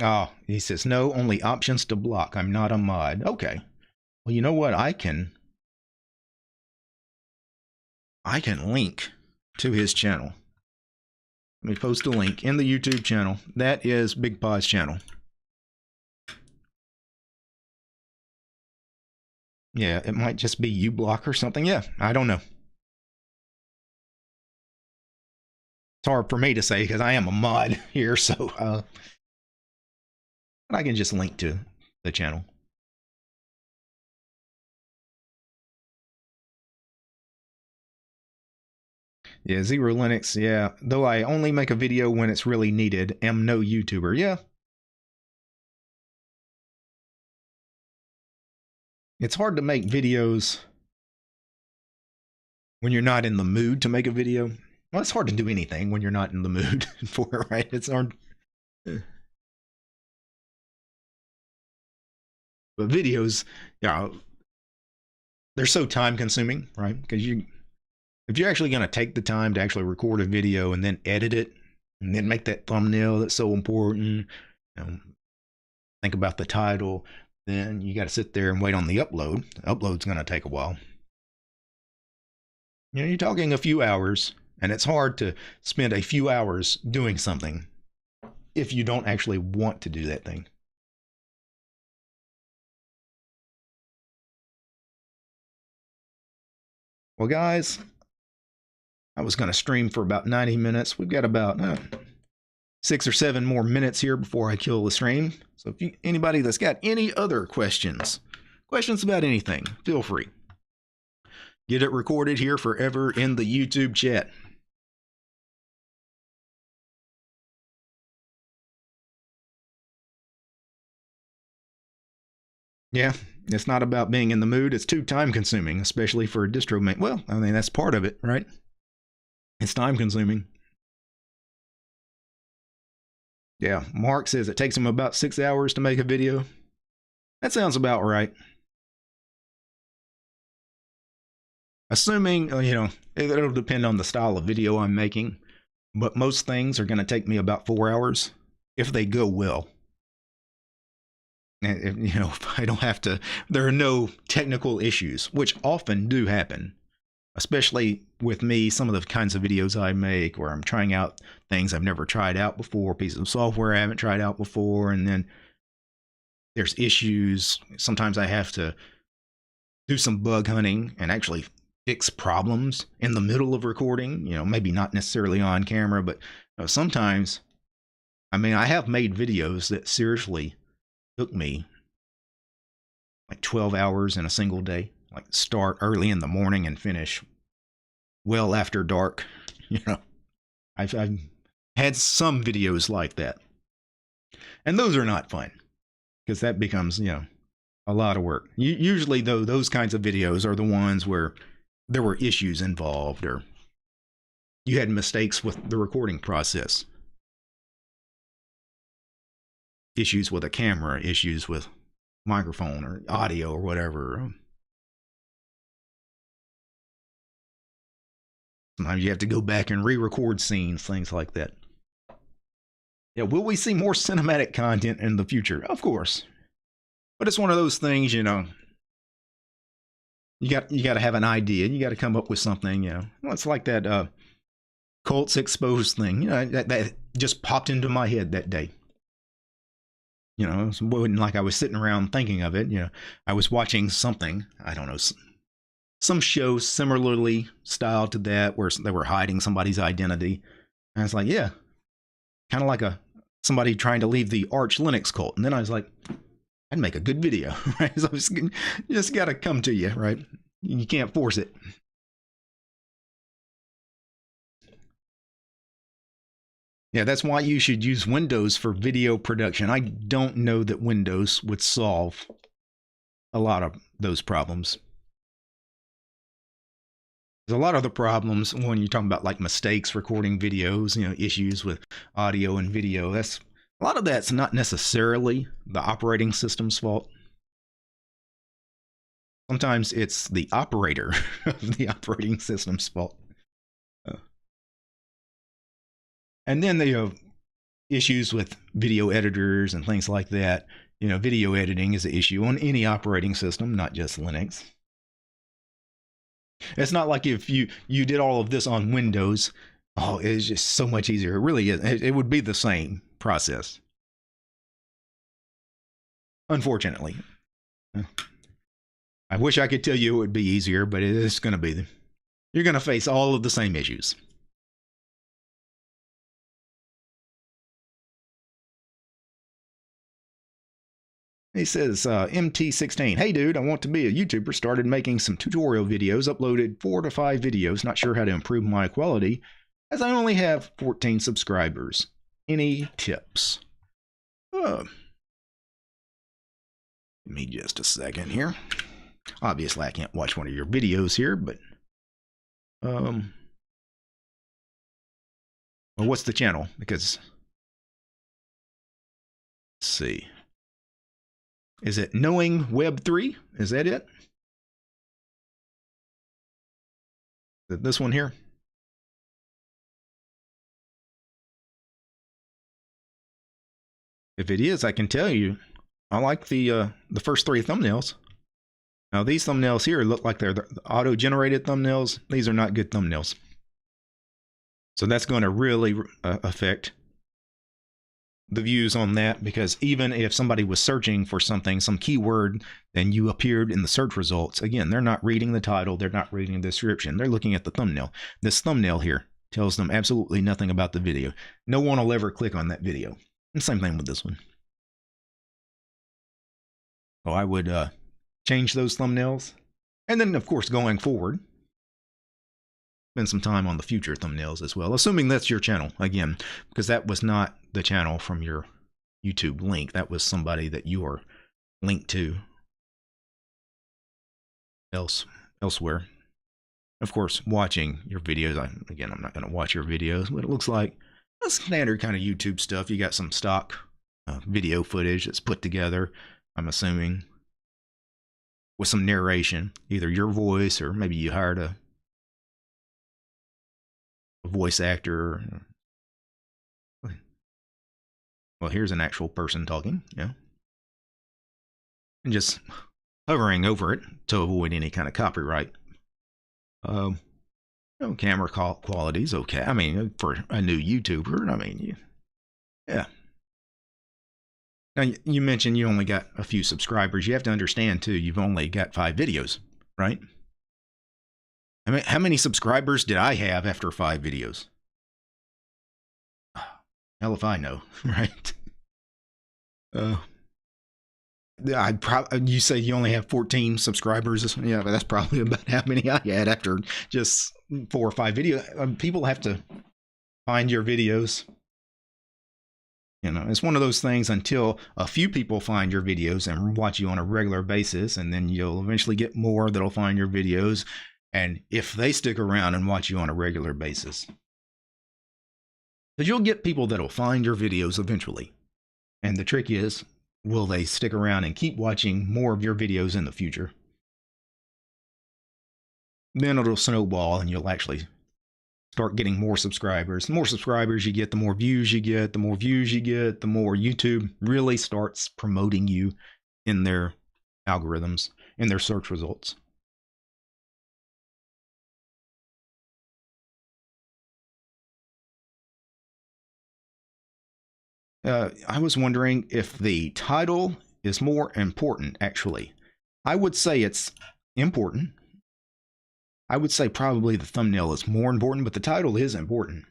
Oh, he says, no, only options to block. I'm not a mod. Okay. Well, you know what? I can link to his channel. Let me post a link in the YouTube channel. That is Big Pod's channel. Yeah, it might just be uBlock or something. Yeah, I don't know. It's hard for me to say because I am a mod here, so I can just link to the channel. Yeah, Zero Linux, yeah. Though I only make a video when it's really needed, am no YouTuber. Yeah. It's hard to make videos when you're not in the mood to make a video. Well, it's hard to do anything when you're not in the mood for it, right? It's hard. But videos, yeah, they're so time consuming, right? Because if you're actually going to take the time to actually record a video and then edit it and then make that thumbnail that's so important, you know, think about the title, then you got to sit there and wait on the upload. The upload's going to take a while. You know, you're talking a few hours, and it's hard to spend a few hours doing something if you don't actually want to do that thing. Well, guys, I was going to stream for about 90 minutes. We've got about 6 or 7 more minutes here before I kill the stream. So if anybody that's got any other questions about anything, feel free. Get it recorded here forever in the YouTube chat. Yeah, it's not about being in the mood. It's too time consuming, especially for a distro mate. Well, I mean, that's part of it, right? It's time consuming. Yeah, Mark says it takes him about 6 hours to make a video. That sounds about right. Assuming, you know, it'll depend on the style of video I'm making, but most things are going to take me about 4 hours if they go well. And, you know, if I don't have to, there are no technical issues, which often do happen, especially with me, some of the kinds of videos I make where I'm trying out things I've never tried out before, pieces of software I haven't tried out before, and then there's issues. Sometimes I have to do some bug hunting and actually fix problems in the middle of recording, you know, maybe not necessarily on camera, but sometimes, I mean, I have made videos that seriously took me like 12 hours in a single day, like start early in the morning and finish well after dark. You know, I've had some videos like that, and those are not fun because that becomes, you know, a lot of work. Usually though, those kinds of videos are the ones where there were issues involved or you had mistakes with the recording process. Issues with a camera, issues with microphone or audio or whatever. Sometimes you have to go back and re-record scenes, things like that. Yeah, will we see more cinematic content in the future? Of course. But it's one of those things, you know, you got to have an idea. You got to come up with something, you know. Well, it's like that cults exposed thing, you know, that just popped into my head that day. You know, it wasn't like I was sitting around thinking of it. You know, I was watching something, I don't know, some show similarly styled to that where they were hiding somebody's identity. And I was like, yeah, kind of like somebody trying to leave the Arch Linux cult. And then I was like, I'd make a good video, right? So you just got to come to you, right? You can't force it. Yeah, that's why you should use Windows for video production. I don't know that Windows would solve a lot of those problems. There's a lot of the problems when you're talking about like mistakes recording videos, you know, issues with audio and video. A lot of that's not necessarily the operating system's fault. Sometimes it's the operator of the operating system's fault. And then they have issues with video editors and things like that. You know, video editing is an issue on any operating system, not just Linux. It's not like if you did all of this on Windows, oh, it's just so much easier. It really is. It would be the same process. Unfortunately. I wish I could tell you it would be easier, but it is going to be. You're going to face all of the same issues. He says, MT16, hey dude, I want to be a YouTuber, started making some tutorial videos, uploaded 4 to 5 videos, not sure how to improve my quality, as I only have 14 subscribers. Any tips? Give me just a second here. Obviously, I can't watch one of your videos here, but, well, what's the channel? Because, let's see. Is it Knowing Web3? Is that it? Is it this one here? If it is, I can tell you, I like the first 3 thumbnails. Now these thumbnails here look like they're the auto-generated thumbnails. These are not good thumbnails. So that's going to really affect the views on that, because even if somebody was searching for something, some keyword, then you appeared in the search results, again, they're not reading the title, they're not reading the description, they're looking at the thumbnail. This thumbnail here tells them absolutely nothing about the video. No one will ever click on that video. And same thing with this one. So I would change those thumbnails. And then, of course, going forward, spend some time on the future thumbnails as well, assuming that's your channel, again, because that was not the channel from your YouTube link. That was somebody that you are linked to elsewhere. Of course, watching your videos, again, I'm not going to watch your videos, but it looks like a standard kind of YouTube stuff. You got some stock video footage that's put together, I'm assuming, with some narration, either your voice or maybe you hired a voice actor. Well, here's an actual person talking, yeah. And just hovering over it to avoid any kind of copyright. You know, camera quality's okay. I mean, for a new YouTuber, I mean, yeah. Now, you mentioned you only got a few subscribers. You have to understand, too, you've only got 5 videos, right? I mean, how many subscribers did I have after 5 videos? Hell if I know, right? You say you only have 14 subscribers. Yeah, but that's probably about how many I had after just 4 or 5 videos. People have to find your videos. You know, it's one of those things until a few people find your videos and watch you on a regular basis, and then you'll eventually get more that'll find your videos. And if they stick around and watch you on a regular basis, but you'll get people that'll find your videos eventually. And the trick is, will they stick around and keep watching more of your videos in the future? Then it'll snowball and you'll actually start getting more subscribers. The more subscribers you get, the more views you get. The more views you get, the more YouTube really starts promoting you in their algorithms, in their search results. I was wondering if the title is more important, actually. I would say it's important. I would say probably the thumbnail is more important, but the title is important.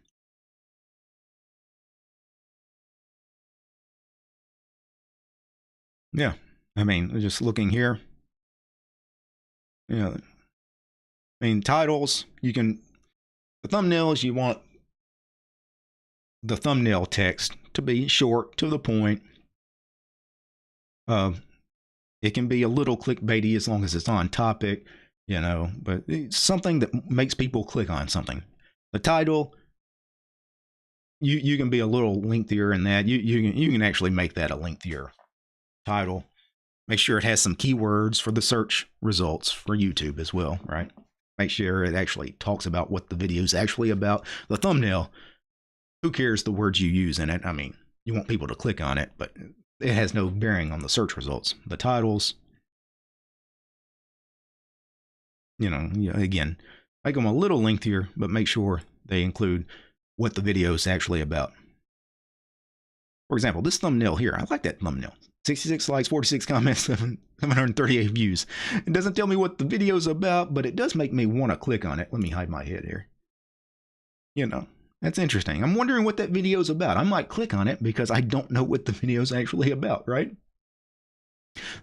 Yeah, I mean, just looking here, I mean, titles, you can, the thumbnails, you want the thumbnail text to be short, to the point. It can be a little clickbaity as long as it's on topic, but it's something that makes people click on something. The title, you can be a little lengthier in that. You can actually make that a lengthier title. Make sure it has some keywords for the search results for YouTube as well, right? Make sure it actually talks about what the video is actually about. The thumbnail, who cares the words you use in it? I mean, you want people to click on it, but it has no bearing on the search results. The titles, again, make them a little lengthier, but make sure they include what the video is actually about. For example, this thumbnail here, I like that thumbnail. 66 likes, 46 comments, 738 views. It doesn't tell me what the video's about, but it does make me want to click on it. Let me hide my head here. That's interesting. I'm wondering what that video's about. I might click on it because I don't know what the video's actually about, right?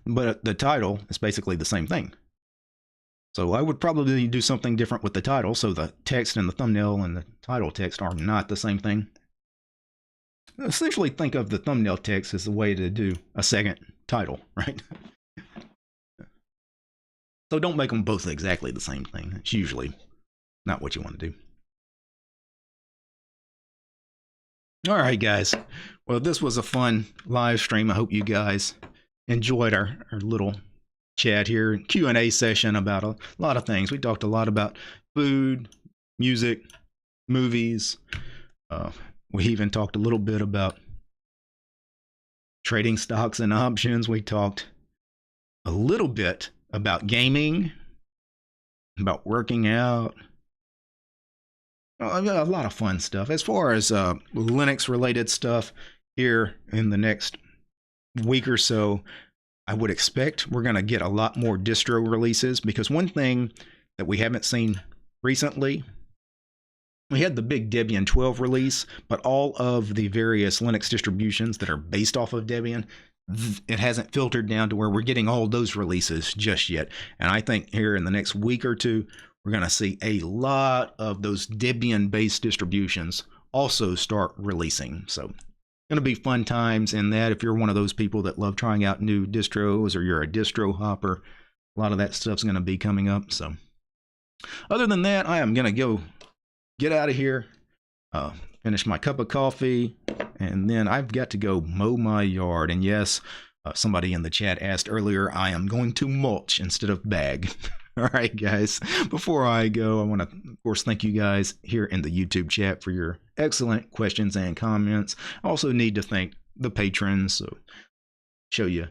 But the title is basically the same thing. So I would probably do something different with the title, so the text and the thumbnail and the title text are not the same thing. Essentially think of the thumbnail text as a way to do a second title, right? So don't make them both exactly the same thing. It's usually not what you want to do. All right, guys. Well, this was a fun live stream. I hope you guys enjoyed our little chat here, Q&A session about a lot of things. We talked a lot about food, music, movies. We even talked a little bit about trading stocks and options. We talked a little bit about gaming, about working out. A lot of fun stuff. As far as Linux related stuff here in the next week or so, I would expect we're going to get a lot more distro releases, because one thing that we haven't seen recently, we had the big Debian 12 release, but all of the various Linux distributions that are based off of Debian, it hasn't filtered down to where we're getting all those releases just yet. And I think here in the next week or two, we're going to see a lot of those Debian-based distributions also start releasing. So going to be fun times in that. If you're one of those people that love trying out new distros, or you're a distro hopper, a lot of that stuff's going to be coming up. So other than that, I am going to go get out of here, finish my cup of coffee, and then I've got to go mow my yard. And yes, somebody in the chat asked earlier, I am going to mulch instead of bag. All right, guys, before I go, I want to, of course, thank you guys here in the YouTube chat for your excellent questions and comments. I also need to thank the patrons. So show you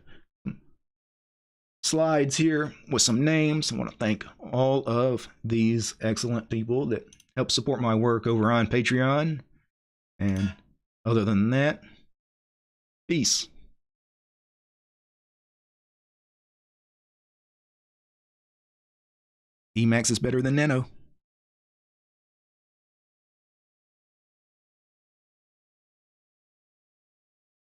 slides here with some names. I want to thank all of these excellent people that help support my work over on Patreon. And other than that, peace. Emacs is better than Nano.